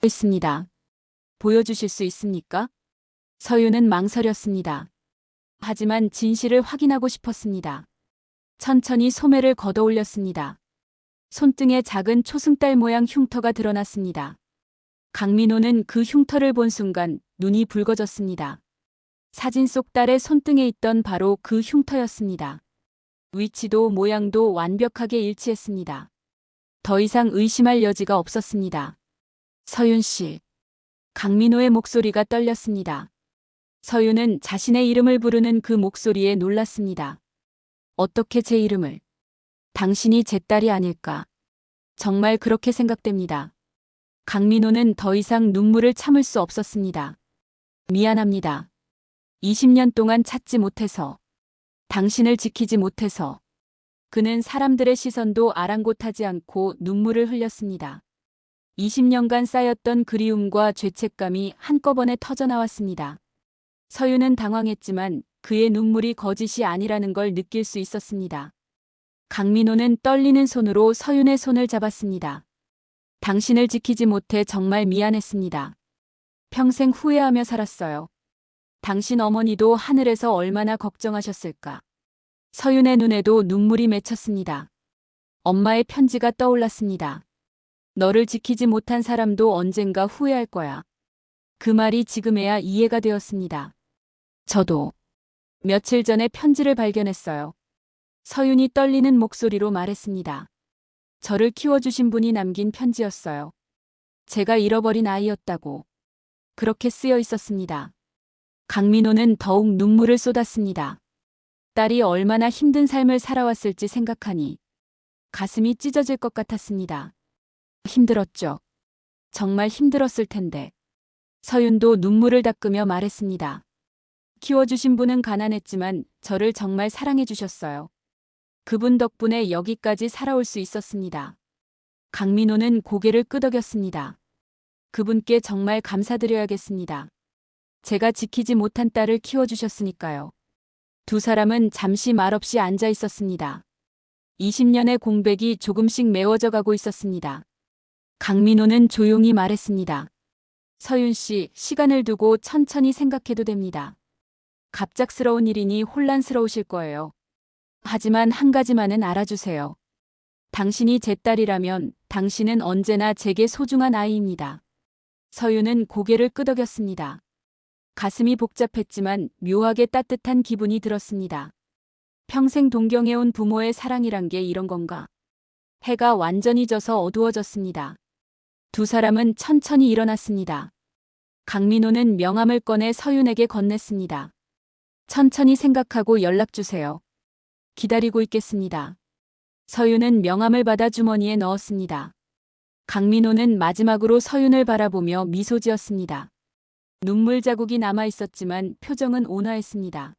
있습니다. 보여주실 수 있습니까? 서윤은 망설였습니다. 하지만 진실을 확인하고 싶었습니다. 천천히 소매를 걷어 올렸습니다. 손등에 작은 초승달 모양 흉터가 드러났습니다. 강민호는 그 흉터를 본 순간 눈이 붉어졌습니다. 사진 속 딸의 손등에 있던 바로 그 흉터였습니다. 위치도 모양도 완벽하게 일치했습니다. 더 이상 의심할 여지가 없었습니다. 서윤 씨. 강민호의 목소리가 떨렸습니다. 서윤은 자신의 이름을 부르는 그 목소리에 놀랐습니다. 어떻게 제 이름을? 당신이 제 딸이 아닐까? 정말 그렇게 생각됩니다. 강민호는 더 이상 눈물을 참을 수 없었습니다. 미안합니다. 20년 동안 찾지 못해서, 당신을 지키지 못해서. 그는 사람들의 시선도 아랑곳하지 않고 눈물을 흘렸습니다. 20년간 쌓였던 그리움과 죄책감이 한꺼번에 터져나왔습니다. 서윤은 당황했지만 그의 눈물이 거짓이 아니라는 걸 느낄 수 있었습니다. 강민호는 떨리는 손으로 서윤의 손을 잡았습니다. 당신을 지키지 못해 정말 미안했습니다. 평생 후회하며 살았어요. 당신 어머니도 하늘에서 얼마나 걱정하셨을까. 서윤의 눈에도 눈물이 맺혔습니다. 엄마의 편지가 떠올랐습니다. 너를 지키지 못한 사람도 언젠가 후회할 거야. 그 말이 지금에야 이해가 되었습니다. 저도 며칠 전에 편지를 발견했어요. 서윤이 떨리는 목소리로 말했습니다. 저를 키워주신 분이 남긴 편지였어요. 제가 잃어버린 아이였다고. 그렇게 쓰여 있었습니다. 강민호는 더욱 눈물을 쏟았습니다. 딸이 얼마나 힘든 삶을 살아왔을지 생각하니 가슴이 찢어질 것 같았습니다. 힘들었죠. 정말 힘들었을 텐데. 서윤도 눈물을 닦으며 말했습니다. 키워주신 분은 가난했지만 저를 정말 사랑해 주셨어요. 그분 덕분에 여기까지 살아올 수 있었습니다. 강민호는 고개를 끄덕였습니다. 그분께 정말 감사드려야겠습니다. 제가 지키지 못한 딸을 키워주셨으니까요. 두 사람은 잠시 말없이 앉아 있었습니다. 20년의 공백이 조금씩 메워져 가고 있었습니다. 강민호는 조용히 말했습니다. 서윤 씨, 시간을 두고 천천히 생각해도 됩니다. 갑작스러운 일이니 혼란스러우실 거예요. 하지만 한 가지만은 알아주세요. 당신이 제 딸이라면 당신은 언제나 제게 소중한 아이입니다. 서윤은 고개를 끄덕였습니다. 가슴이 복잡했지만 묘하게 따뜻한 기분이 들었습니다. 평생 동경해온 부모의 사랑이란 게 이런 건가? 해가 완전히 져서 어두워졌습니다. 두 사람은 천천히 일어났습니다. 강민호는 명함을 꺼내 서윤에게 건넸습니다. 천천히 생각하고 연락주세요. 기다리고 있겠습니다. 서윤은 명함을 받아 주머니에 넣었습니다. 강민호는 마지막으로 서윤을 바라보며 미소 지었습니다. 눈물 자국이 남아 있었지만 표정은 온화했습니다.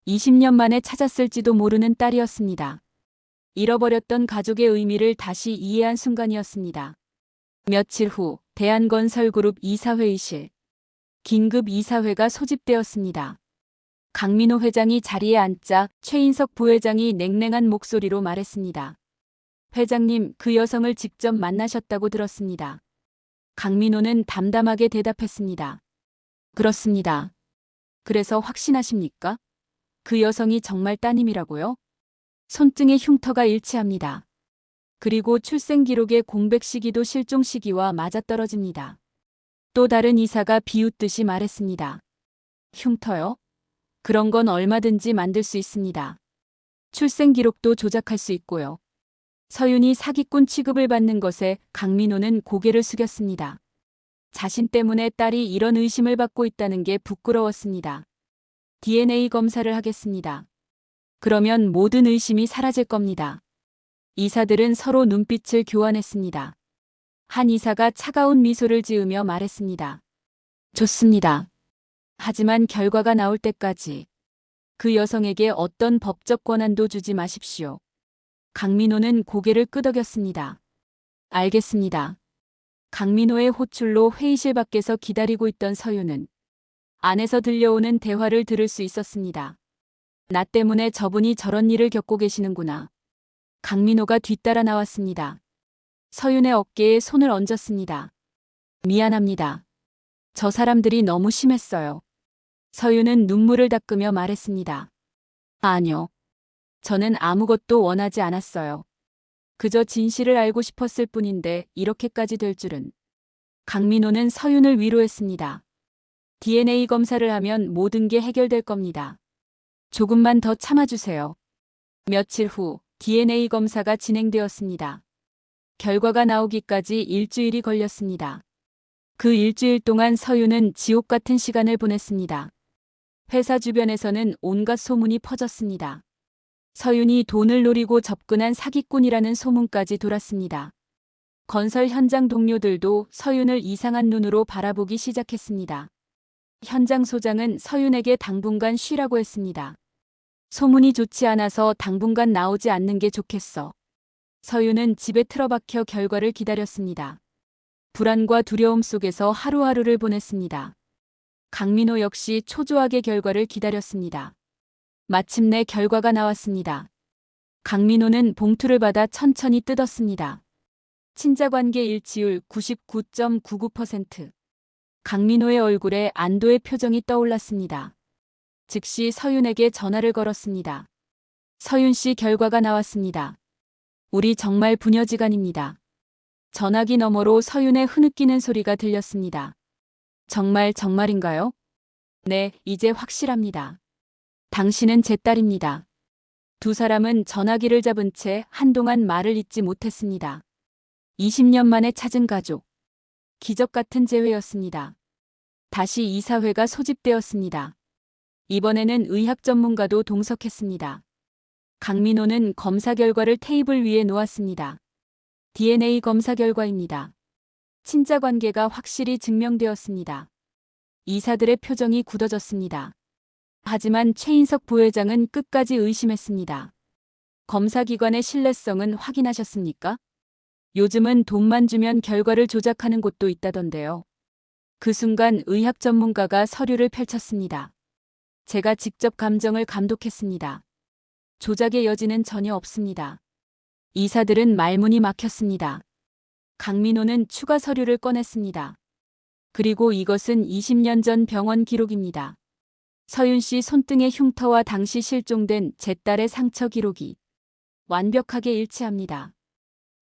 20년 만에 찾았을지도 모르는 딸이었습니다. 잃어버렸던 가족의 의미를 다시 이해한 순간이었습니다. 며칠 후 대한건설그룹 이사회의실. 긴급 이사회가 소집되었습니다. 강민호 회장이 자리에 앉자 최인석 부회장이 냉랭한 목소리로 말했습니다. 회장님, 그 여성을 직접 만나셨다고 들었습니다. 강민호는 담담하게 대답했습니다. 그렇습니다. 그래서 확신하십니까? 그 여성이 정말 따님이라고요? 손등의 흉터가 일치합니다. 그리고 출생 기록의 공백 시기도 실종 시기와 맞아떨어집니다. 또 다른 이사가 비웃듯이 말했습니다. 흉터요? 그런 건 얼마든지 만들 수 있습니다. 출생 기록도 조작할 수 있고요. 서윤이 사기꾼 취급을 받는 것에 강민호는 고개를 숙였습니다. 자신 때문에 딸이 이런 의심을 받고 있다는 게 부끄러웠습니다. DNA 검사를 하겠습니다. 그러면 모든 의심이 사라질 겁니다. 이사들은 서로 눈빛을 교환했습니다. 한 이사가 차가운 미소를 지으며 말했습니다. 좋습니다. 하지만 결과가 나올 때까지 그 여성에게 어떤 법적 권한도 주지 마십시오. 강민호는 고개를 끄덕였습니다. 알겠습니다. 강민호의 호출로 회의실 밖에서 기다리고 있던 서윤은 안에서 들려오는 대화를 들을 수 있었습니다. 나 때문에 저분이 저런 일을 겪고 계시는구나. 강민호가 뒤따라 나왔습니다. 서윤의 어깨에 손을 얹었습니다. 미안합니다. 저 사람들이 너무 심했어요. 서윤은 눈물을 닦으며 말했습니다. 아니요. 저는 아무것도 원하지 않았어요. 그저 진실을 알고 싶었을 뿐인데 이렇게까지 될 줄은. 강민호는 서윤을 위로했습니다. DNA 검사를 하면 모든 게 해결될 겁니다. 조금만 더 참아주세요. 며칠 후 DNA 검사가 진행되었습니다. 결과가 나오기까지 일주일이 걸렸습니다. 그 일주일 동안 서윤은 지옥 같은 시간을 보냈습니다. 회사 주변에서는 온갖 소문이 퍼졌습니다. 서윤이 돈을 노리고 접근한 사기꾼이라는 소문까지 돌았습니다. 건설 현장 동료들도 서윤을 이상한 눈으로 바라보기 시작했습니다. 현장 소장은 서윤에게 당분간 쉬라고 했습니다. 소문이 좋지 않아서 당분간 나오지 않는 게 좋겠어. 서윤은 집에 틀어박혀 결과를 기다렸습니다. 불안과 두려움 속에서 하루하루를 보냈습니다. 강민호 역시 초조하게 결과를 기다렸습니다. 마침내 결과가 나왔습니다. 강민호는 봉투를 받아 천천히 뜯었습니다. 친자관계 일치율 99.99%. 강민호의 얼굴에 안도의 표정이 떠올랐습니다. 즉시 서윤에게 전화를 걸었습니다. 서윤 씨, 결과가 나왔습니다. 우리 정말 부녀지간입니다. 전화기 너머로 서윤의 흐느끼는 소리가 들렸습니다. 정말인가요? 네, 이제 확실합니다. 당신은 제 딸입니다. 두 사람은 전화기를 잡은 채 한동안 말을 잇지 못했습니다. 20년 만에 찾은 가족. 기적 같은 재회였습니다. 다시 이사회가 소집되었습니다. 이번에는 의학 전문가도 동석했습니다. 강민호는 검사 결과를 테이블 위에 놓았습니다. DNA 검사 결과입니다. 친자 관계가 확실히 증명되었습니다. 이사들의 표정이 굳어졌습니다. 하지만 최인석 부회장은 끝까지 의심했습니다. 검사기관의 신뢰성은 확인하셨습니까? 요즘은 돈만 주면 결과를 조작하는 곳도 있다던데요. 그 순간 의학 전문가가 서류를 펼쳤습니다. 제가 직접 감정을 감독했습니다. 조작의 여지는 전혀 없습니다. 이사들은 말문이 막혔습니다. 강민호는 추가 서류를 꺼냈습니다. 그리고 이것은 20년 전 병원 기록입니다. 서윤 씨 손등의 흉터와 당시 실종된 제 딸의 상처 기록이 완벽하게 일치합니다.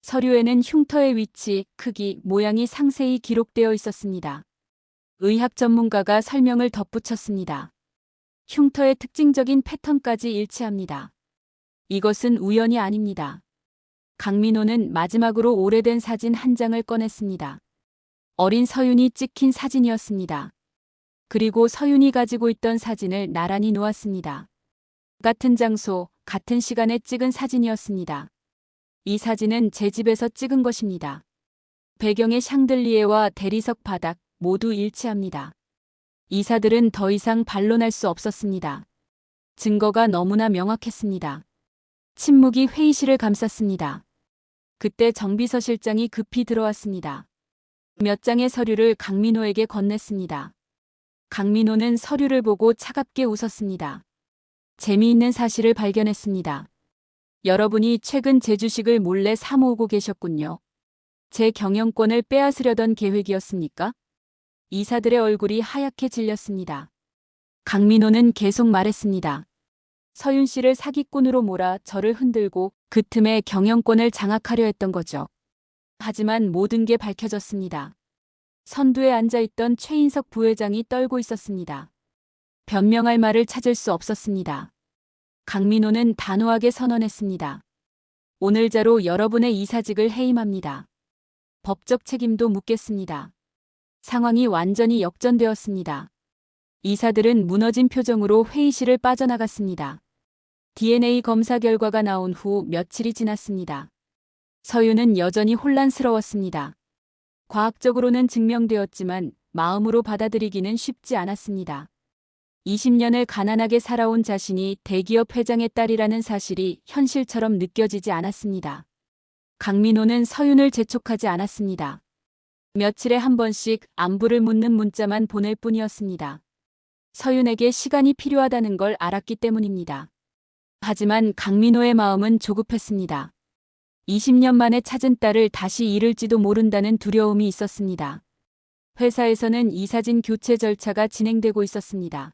서류에는 흉터의 위치, 크기, 모양이 상세히 기록되어 있었습니다. 의학 전문가가 설명을 덧붙였습니다. 흉터의 특징적인 패턴까지 일치합니다. 이것은 우연이 아닙니다. 강민호는 마지막으로 오래된 사진 한 장을 꺼냈습니다. 어린 서윤이 찍힌 사진이었습니다. 그리고 서윤이 가지고 있던 사진을 나란히 놓았습니다. 같은 장소, 같은 시간에 찍은 사진이었습니다. 이 사진은 제 집에서 찍은 것입니다. 배경의 샹들리에와 대리석 바닥 모두 일치합니다. 이사들은 더 이상 반론할 수 없었습니다. 증거가 너무나 명확했습니다. 침묵이 회의실을 감쌌습니다. 그때 정비서실장이 급히 들어왔습니다. 몇 장의 서류를 강민호에게 건넸습니다. 강민호는 서류를 보고 차갑게 웃었습니다. 재미있는 사실을 발견했습니다. 여러분이 최근 제 주식을 몰래 사모으고 계셨군요. 제 경영권을 빼앗으려던 계획이었습니까? 이사들의 얼굴이 하얗게 질렸습니다. 강민호는 계속 말했습니다. 서윤 씨를 사기꾼으로 몰아 저를 흔들고 그 틈에 경영권을 장악하려 했던 거죠. 하지만 모든 게 밝혀졌습니다. 선두에 앉아있던 최인석 부회장이 떨고 있었습니다. 변명할 말을 찾을 수 없었습니다. 강민호는 단호하게 선언했습니다. 오늘자로 여러분의 이사직을 해임합니다. 법적 책임도 묻겠습니다. 상황이 완전히 역전되었습니다. 이사들은 무너진 표정으로 회의실을 빠져나갔습니다. DNA 검사 결과가 나온 후 며칠이 지났습니다. 서윤은 여전히 혼란스러웠습니다. 과학적으로는 증명되었지만 마음으로 받아들이기는 쉽지 않았습니다. 20년을 가난하게 살아온 자신이 대기업 회장의 딸이라는 사실이 현실처럼 느껴지지 않았습니다. 강민호는 서윤을 재촉하지 않았습니다. 며칠에 한 번씩 안부를 묻는 문자만 보낼 뿐이었습니다. 서윤에게 시간이 필요하다는 걸 알았기 때문입니다. 하지만 강민호의 마음은 조급했습니다. 20년 만에 찾은 딸을 다시 잃을지도 모른다는 두려움이 있었습니다. 회사에서는 이사진 교체 절차가 진행되고 있었습니다.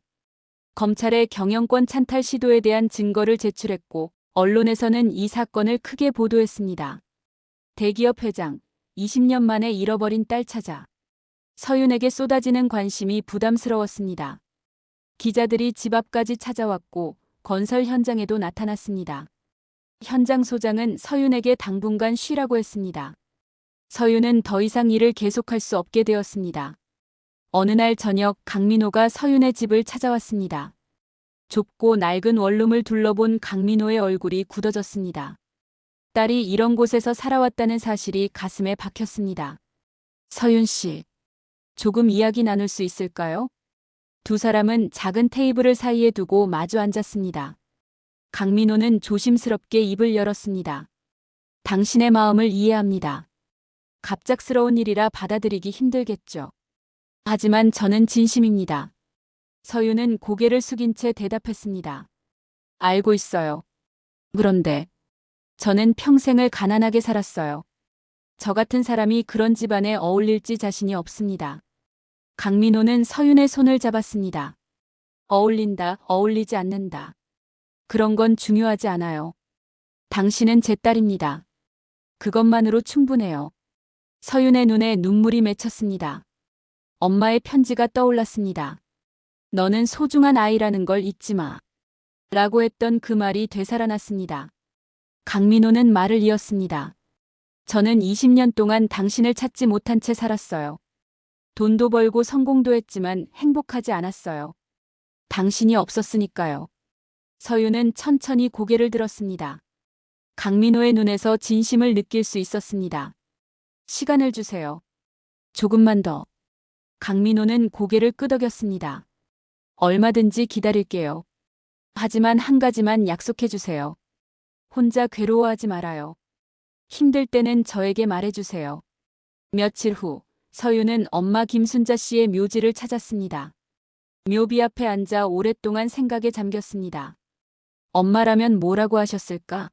검찰에 경영권 찬탈 시도에 대한 증거를 제출했고 언론에서는 이 사건을 크게 보도했습니다. 대기업 회장, 20년 만에 잃어버린 딸 찾아. 서윤에게 쏟아지는 관심이 부담스러웠습니다. 기자들이 집 앞까지 찾아왔고 건설 현장에도 나타났습니다. 현장 소장은 서윤에게 당분간 쉬라고 했습니다. 서윤은 더 이상 일을 계속할 수 없게 되었습니다. 어느 날 저녁 강민호가 서윤의 집을 찾아왔습니다. 좁고 낡은 원룸을 둘러본 강민호의 얼굴이 굳어졌습니다. 딸이 이런 곳에서 살아왔다는 사실이 가슴에 박혔습니다. 서윤 씨, 조금 이야기 나눌 수 있을까요? 두 사람은 작은 테이블을 사이에 두고 마주 앉았습니다. 강민호는 조심스럽게 입을 열었습니다. 당신의 마음을 이해합니다. 갑작스러운 일이라 받아들이기 힘들겠죠. 하지만 저는 진심입니다. 서윤은 고개를 숙인 채 대답했습니다. 알고 있어요. 그런데 저는 평생을 가난하게 살았어요. 저 같은 사람이 그런 집안에 어울릴지 자신이 없습니다. 강민호는 서윤의 손을 잡았습니다. 어울린다, 어울리지 않는다. 그런 건 중요하지 않아요. 당신은 제 딸입니다. 그것만으로 충분해요. 서윤의 눈에 눈물이 맺혔습니다. 엄마의 편지가 떠올랐습니다. 너는 소중한 아이라는 걸 잊지 마. 라고 했던 그 말이 되살아났습니다. 강민호는 말을 이었습니다. 저는 20년 동안 당신을 찾지 못한 채 살았어요. 돈도 벌고 성공도 했지만 행복하지 않았어요. 당신이 없었으니까요. 서윤은 천천히 고개를 들었습니다. 강민호의 눈에서 진심을 느낄 수 있었습니다. 시간을 주세요. 조금만 더. 강민호는 고개를 끄덕였습니다. 얼마든지 기다릴게요. 하지만 한 가지만 약속해 주세요. 혼자 괴로워하지 말아요. 힘들 때는 저에게 말해주세요. 며칠 후 서윤은 엄마 김순자 씨의 묘지를 찾았습니다. 묘비 앞에 앉아 오랫동안 생각에 잠겼습니다. 엄마라면 뭐라고 하셨을까?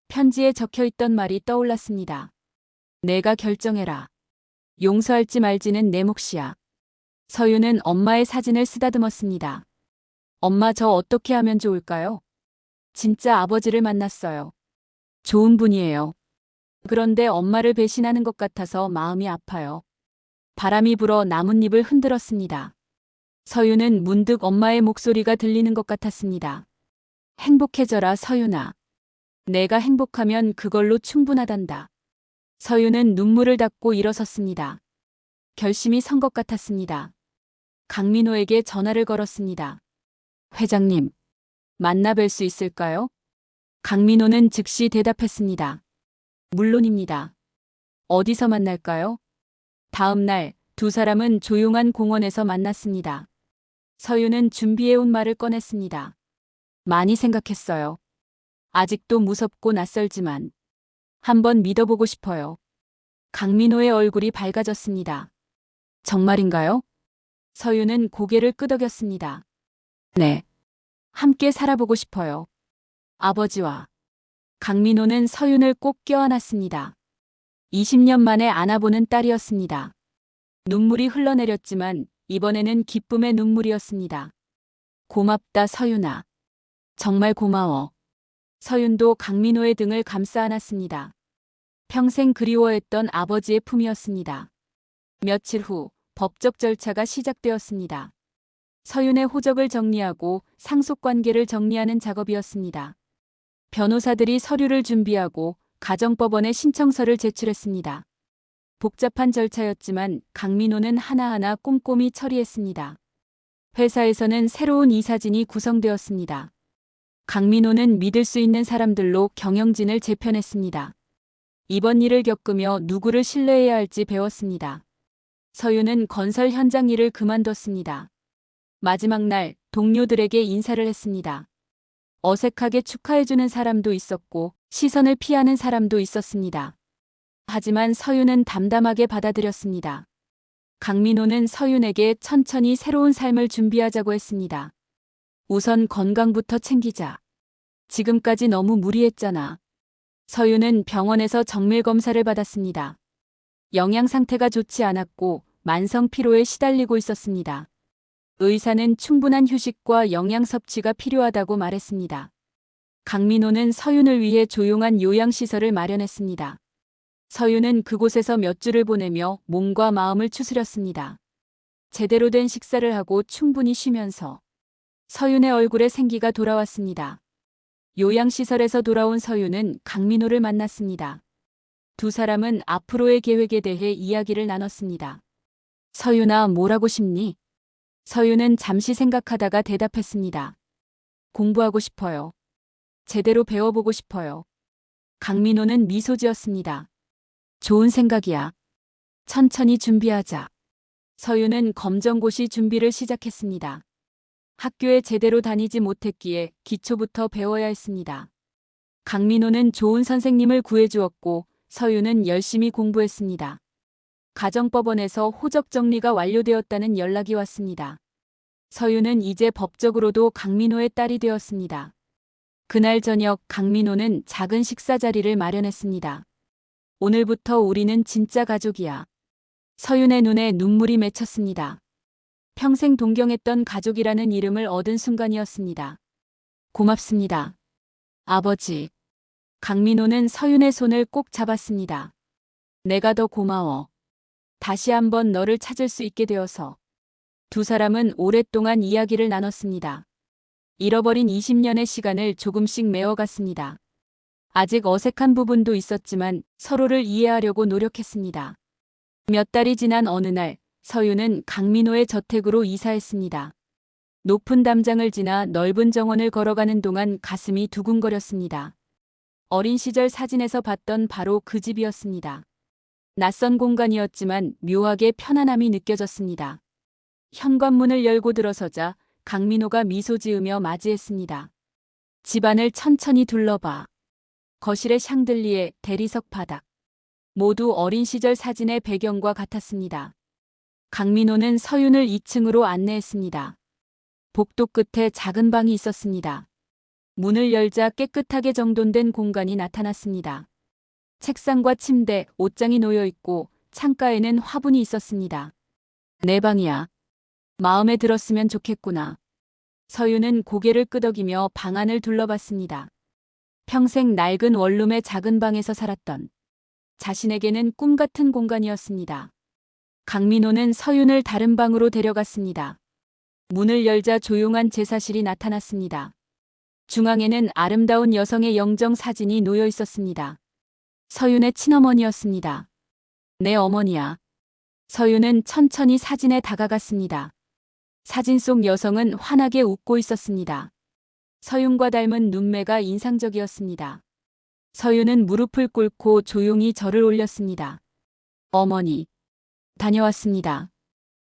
편지에 적혀있던 말이 떠올랐습니다. 내가 결정해라. 용서할지 말지는 내 몫이야. 서윤은 엄마의 사진을 쓰다듬었습니다. 엄마, 저 어떻게 하면 좋을까요? 진짜 아버지를 만났어요. 좋은 분이에요. 그런데 엄마를 배신하는 것 같아서 마음이 아파요. 바람이 불어 나뭇잎을 흔들었습니다. 서윤은 문득 엄마의 목소리가 들리는 것 같았습니다. 행복해져라, 서윤아. 내가 행복하면 그걸로 충분하단다. 서윤은 눈물을 닦고 일어섰습니다. 결심이 선 것 같았습니다. 강민호에게 전화를 걸었습니다. 회장님, 만나 뵐 수 있을까요? 강민호는 즉시 대답했습니다. 물론입니다. 어디서 만날까요? 다음 날 두 사람은 조용한 공원에서 만났습니다. 서윤은 준비해온 말을 꺼냈습니다. 많이 생각했어요. 아직도 무섭고 낯설지만 한번 믿어보고 싶어요. 강민호의 얼굴이 밝아졌습니다. 정말인가요? 서윤은 고개를 끄덕였습니다. 네. 함께 살아보고 싶어요. 아버지와. 강민호는 서윤을 꼭 껴안았습니다. 20년 만에 안아보는 딸이었습니다. 눈물이 흘러내렸지만 이번에는 기쁨의 눈물이었습니다. 고맙다, 서윤아. 정말 고마워. 서윤도 강민호의 등을 감싸 안았습니다. 평생 그리워했던 아버지의 품이었습니다. 며칠 후 법적 절차가 시작되었습니다. 서윤의 호적을 정리하고 상속관계를 정리하는 작업이었습니다. 변호사들이 서류를 준비하고 가정법원에 신청서를 제출했습니다. 복잡한 절차였지만 강민호는 하나하나 꼼꼼히 처리했습니다. 회사에서는 새로운 이사진이 구성되었습니다. 강민호는 믿을 수 있는 사람들로 경영진을 재편했습니다. 이번 일을 겪으며 누구를 신뢰해야 할지 배웠습니다. 서윤은 건설 현장 일을 그만뒀습니다. 마지막 날 동료들에게 인사를 했습니다. 어색하게 축하해주는 사람도 있었고 시선을 피하는 사람도 있었습니다. 하지만 서윤은 담담하게 받아들였습니다. 강민호는 서윤에게 천천히 새로운 삶을 준비하자고 했습니다. 우선 건강부터 챙기자. 지금까지 너무 무리했잖아. 서윤은 병원에서 정밀 검사를 받았습니다. 영양 상태가 좋지 않았고 만성 피로에 시달리고 있었습니다. 의사는 충분한 휴식과 영양 섭취가 필요하다고 말했습니다. 강민호는 서윤을 위해 조용한 요양시설을 마련했습니다. 서윤은 그곳에서 몇 주를 보내며 몸과 마음을 추스렸습니다. 제대로 된 식사를 하고 충분히 쉬면서 서윤의 얼굴에 생기가 돌아왔습니다. 요양시설에서 돌아온 서윤은 강민호를 만났습니다. 두 사람은 앞으로의 계획에 대해 이야기를 나눴습니다. 서윤아, 뭘 하고 싶니? 서윤은 잠시 생각하다가 대답했습니다. 공부하고 싶어요. 제대로 배워보고 싶어요. 강민호는 미소 지었습니다. 좋은 생각이야. 천천히 준비하자. 서윤은 검정고시 준비를 시작했습니다. 학교에 제대로 다니지 못했기에 기초부터 배워야 했습니다. 강민호는 좋은 선생님을 구해주었고 서윤은 열심히 공부했습니다. 가정법원에서 호적 정리가 완료되었다는 연락이 왔습니다. 서윤은 이제 법적으로도 강민호의 딸이 되었습니다. 그날 저녁 강민호는 작은 식사 자리를 마련했습니다. 오늘부터 우리는 진짜 가족이야. 서윤의 눈에 눈물이 맺혔습니다. 평생 동경했던 가족이라는 이름을 얻은 순간이었습니다. 고맙습니다. 아버지. 강민호는 서윤의 손을 꼭 잡았습니다. 내가 더 고마워. 다시 한번 너를 찾을 수 있게 되어서. 두 사람은 오랫동안 이야기를 나눴습니다. 잃어버린 20년의 시간을 조금씩 메워갔습니다. 아직 어색한 부분도 있었지만 서로를 이해하려고 노력했습니다. 몇 달이 지난 어느 날 서윤은 강민호의 저택으로 이사했습니다. 높은 담장을 지나 넓은 정원을 걸어가는 동안 가슴이 두근거렸습니다. 어린 시절 사진에서 봤던 바로 그 집이었습니다. 낯선 공간이었지만 묘하게 편안함이 느껴졌습니다. 현관문을 열고 들어서자 강민호가 미소 지으며 맞이했습니다. 집안을 천천히 둘러봐. 거실의 샹들리에, 대리석 바닥. 모두 어린 시절 사진의 배경과 같았습니다. 강민호는 서윤을 2층으로 안내했습니다. 복도 끝에 작은 방이 있었습니다. 문을 열자 깨끗하게 정돈된 공간이 나타났습니다. 책상과 침대, 옷장이 놓여 있고 창가에는 화분이 있었습니다. 내 방이야. 마음에 들었으면 좋겠구나. 서윤은 고개를 끄덕이며 방 안을 둘러봤습니다. 평생 낡은 원룸의 작은 방에서 살았던 자신에게는 꿈 같은 공간이었습니다. 강민호는 서윤을 다른 방으로 데려갔습니다. 문을 열자 조용한 제사실이 나타났습니다. 중앙에는 아름다운 여성의 영정 사진이 놓여 있었습니다. 서윤의 친어머니였습니다. 내 어머니야. 서윤은 천천히 사진에 다가갔습니다. 사진 속 여성은 환하게 웃고 있었습니다. 서윤과 닮은 눈매가 인상적이었습니다. 서윤은 무릎을 꿇고 조용히 절을 올렸습니다. 어머니. 다녀왔습니다.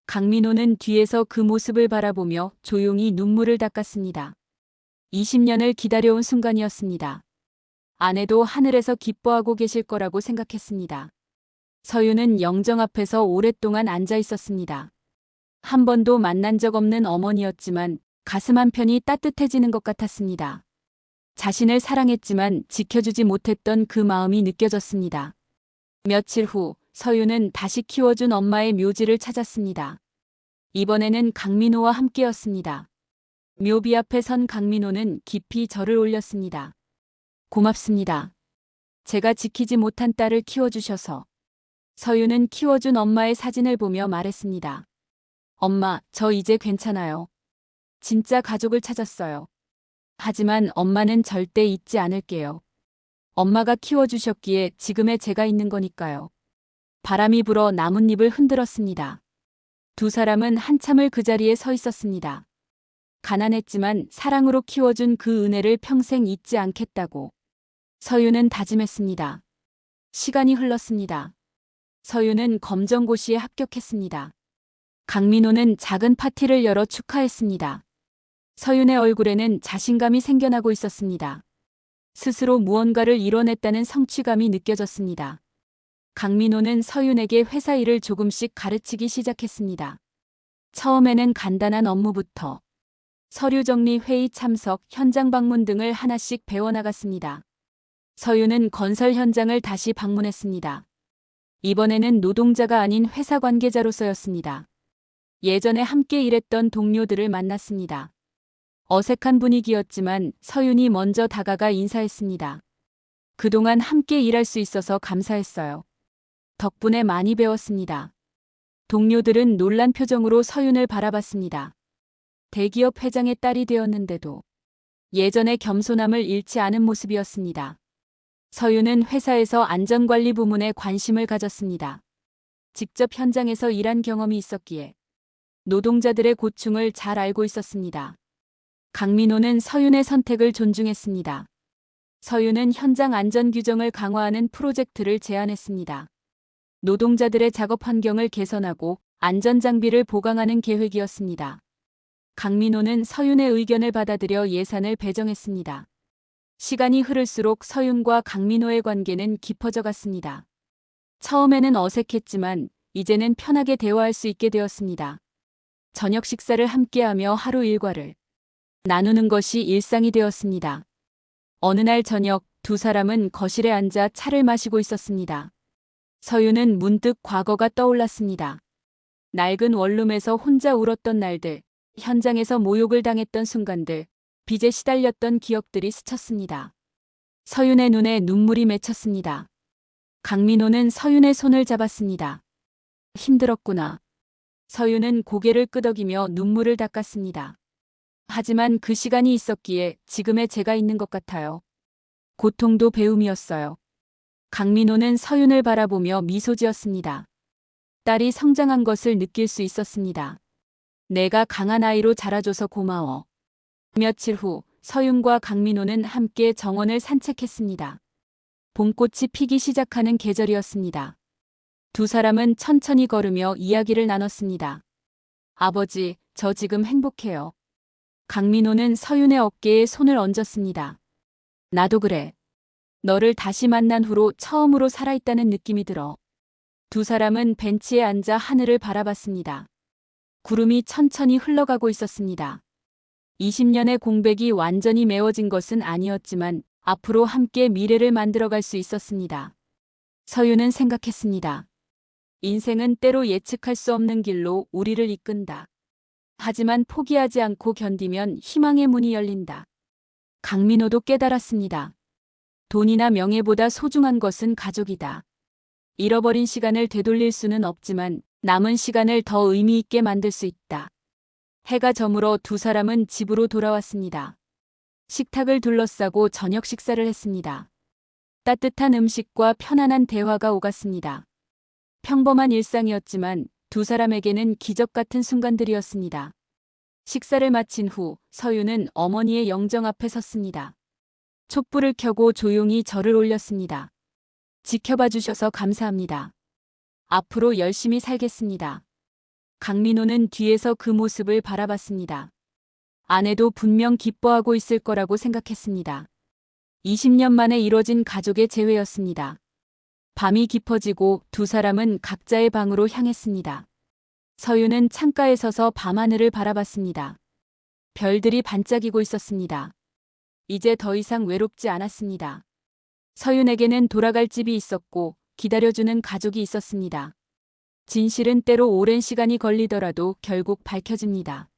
강민호는 뒤에서 그 모습을 바라보며 조용히 눈물을 닦았습니다. 20년을 기다려온 순간이었습니다. 아내도 하늘에서 기뻐하고 계실 거라고 생각했습니다. 서윤은 영정 앞에서 오랫동안 앉아 있었습니다. 한 번도 만난 적 없는 어머니였지만 가슴 한편이 따뜻해지는 것 같았습니다. 자신을 사랑했지만 지켜주지 못했던 그 마음이 느껴졌습니다. 며칠 후 서윤은 다시 키워준 엄마의 묘지를 찾았습니다. 이번에는 강민호와 함께였습니다. 묘비 앞에 선 강민호는 깊이 절을 올렸습니다. 고맙습니다. 제가 지키지 못한 딸을 키워주셔서. 서윤은 키워준 엄마의 사진을 보며 말했습니다. 엄마, 저 이제 괜찮아요. 진짜 가족을 찾았어요. 하지만 엄마는 절대 잊지 않을게요. 엄마가 키워주셨기에 지금의 제가 있는 거니까요. 바람이 불어 나뭇잎을 흔들었습니다. 두 사람은 한참을 그 자리에 서 있었습니다. 가난했지만 사랑으로 키워준 그 은혜를 평생 잊지 않겠다고. 서윤은 다짐했습니다. 시간이 흘렀습니다. 서윤은 검정고시에 합격했습니다. 강민호는 작은 파티를 열어 축하했습니다. 서윤의 얼굴에는 자신감이 생겨나고 있었습니다. 스스로 무언가를 이뤄냈다는 성취감이 느껴졌습니다. 강민호는 서윤에게 회사 일을 조금씩 가르치기 시작했습니다. 처음에는 간단한 업무부터 서류 정리, 회의 참석, 현장 방문 등을 하나씩 배워나갔습니다. 서윤은 건설 현장을 다시 방문했습니다. 이번에는 노동자가 아닌 회사 관계자로서였습니다. 예전에 함께 일했던 동료들을 만났습니다. 어색한 분위기였지만 서윤이 먼저 다가가 인사했습니다. 그동안 함께 일할 수 있어서 감사했어요. 덕분에 많이 배웠습니다. 동료들은 놀란 표정으로 서윤을 바라봤습니다. 대기업 회장의 딸이 되었는데도 예전의 겸손함을 잃지 않은 모습이었습니다. 서윤은 회사에서 안전관리 부문에 관심을 가졌습니다. 직접 현장에서 일한 경험이 있었기에 노동자들의 고충을 잘 알고 있었습니다. 강민호는 서윤의 선택을 존중했습니다. 서윤은 현장 안전 규정을 강화하는 프로젝트를 제안했습니다. 노동자들의 작업 환경을 개선하고 안전 장비를 보강하는 계획이었습니다. 강민호는 서윤의 의견을 받아들여 예산을 배정했습니다. 시간이 흐를수록 서윤과 강민호의 관계는 깊어져 갔습니다. 처음에는 어색했지만 이제는 편하게 대화할 수 있게 되었습니다. 저녁 식사를 함께하며 하루 일과를 나누는 것이 일상이 되었습니다. 어느 날 저녁 두 사람은 거실에 앉아 차를 마시고 있었습니다. 서윤은 문득 과거가 떠올랐습니다. 낡은 원룸에서 혼자 울었던 날들, 현장에서 모욕을 당했던 순간들, 빚에 시달렸던 기억들이 스쳤습니다. 서윤의 눈에 눈물이 맺혔습니다. 강민호는 서윤의 손을 잡았습니다. 힘들었구나. 서윤은 고개를 끄덕이며 눈물을 닦았습니다. 하지만 그 시간이 있었기에 지금의 제가 있는 것 같아요. 고통도 배움이었어요. 강민호는 서윤을 바라보며 미소 지었습니다. 딸이 성장한 것을 느낄 수 있었습니다. 내가 강한 아이로 자라줘서 고마워. 며칠 후 서윤과 강민호는 함께 정원을 산책했습니다. 봄꽃이 피기 시작하는 계절이었습니다. 두 사람은 천천히 걸으며 이야기를 나눴습니다. 아버지, 저 지금 행복해요. 강민호는 서윤의 어깨에 손을 얹었습니다. 나도 그래. 너를 다시 만난 후로 처음으로 살아있다는 느낌이 들어. 두 사람은 벤치에 앉아 하늘을 바라봤습니다. 구름이 천천히 흘러가고 있었습니다. 20년의 공백이 완전히 메워진 것은 아니었지만 앞으로 함께 미래를 만들어갈 수 있었습니다. 서윤은 생각했습니다. 인생은 때로 예측할 수 없는 길로 우리를 이끈다. 하지만 포기하지 않고 견디면 희망의 문이 열린다. 강민호도 깨달았습니다. 돈이나 명예보다 소중한 것은 가족이다. 잃어버린 시간을 되돌릴 수는 없지만 남은 시간을 더 의미 있게 만들 수 있다. 해가 저물어 두 사람은 집으로 돌아왔습니다. 식탁을 둘러싸고 저녁 식사를 했습니다. 따뜻한 음식과 편안한 대화가 오갔습니다. 평범한 일상이었지만 두 사람에게는 기적 같은 순간들이었습니다. 식사를 마친 후 서윤은 어머니의 영정 앞에 섰습니다. 촛불을 켜고 조용히 절을 올렸습니다. 지켜봐 주셔서 감사합니다. 앞으로 열심히 살겠습니다. 강민호는 뒤에서 그 모습을 바라봤습니다. 아내도 분명 기뻐하고 있을 거라고 생각했습니다. 20년 만에 이뤄진 가족의 재회였습니다. 밤이 깊어지고 두 사람은 각자의 방으로 향했습니다. 서윤은 창가에 서서 밤하늘을 바라봤습니다. 별들이 반짝이고 있었습니다. 이제 더 이상 외롭지 않았습니다. 서윤에게는 돌아갈 집이 있었고 기다려주는 가족이 있었습니다. 진실은 때로 오랜 시간이 걸리더라도 결국 밝혀집니다.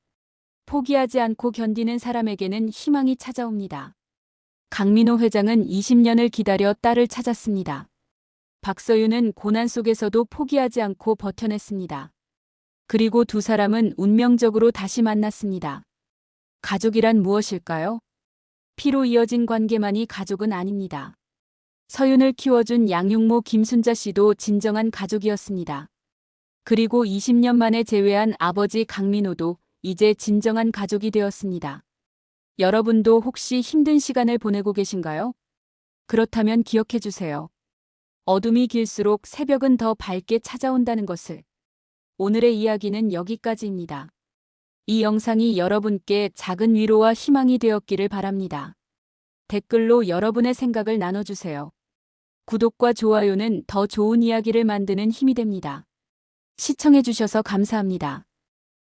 포기하지 않고 견디는 사람에게는 희망이 찾아옵니다. 강민호 회장은 20년을 기다려 딸을 찾았습니다. 박서윤은 고난 속에서도 포기하지 않고 버텨냈습니다. 그리고 두 사람은 운명적으로 다시 만났습니다. 가족이란 무엇일까요? 피로 이어진 관계만이 가족은 아닙니다. 서윤을 키워준 양육모 김순자 씨도 진정한 가족이었습니다. 그리고 20년 만에 재회한 아버지 강민호도 이제 진정한 가족이 되었습니다. 여러분도 혹시 힘든 시간을 보내고 계신가요? 그렇다면 기억해 주세요. 어둠이 길수록 새벽은 더 밝게 찾아온다는 것을. 오늘의 이야기는 여기까지입니다. 이 영상이 여러분께 작은 위로와 희망이 되었기를 바랍니다. 댓글로 여러분의 생각을 나눠주세요. 구독과 좋아요는 더 좋은 이야기를 만드는 힘이 됩니다. 시청해주셔서 감사합니다.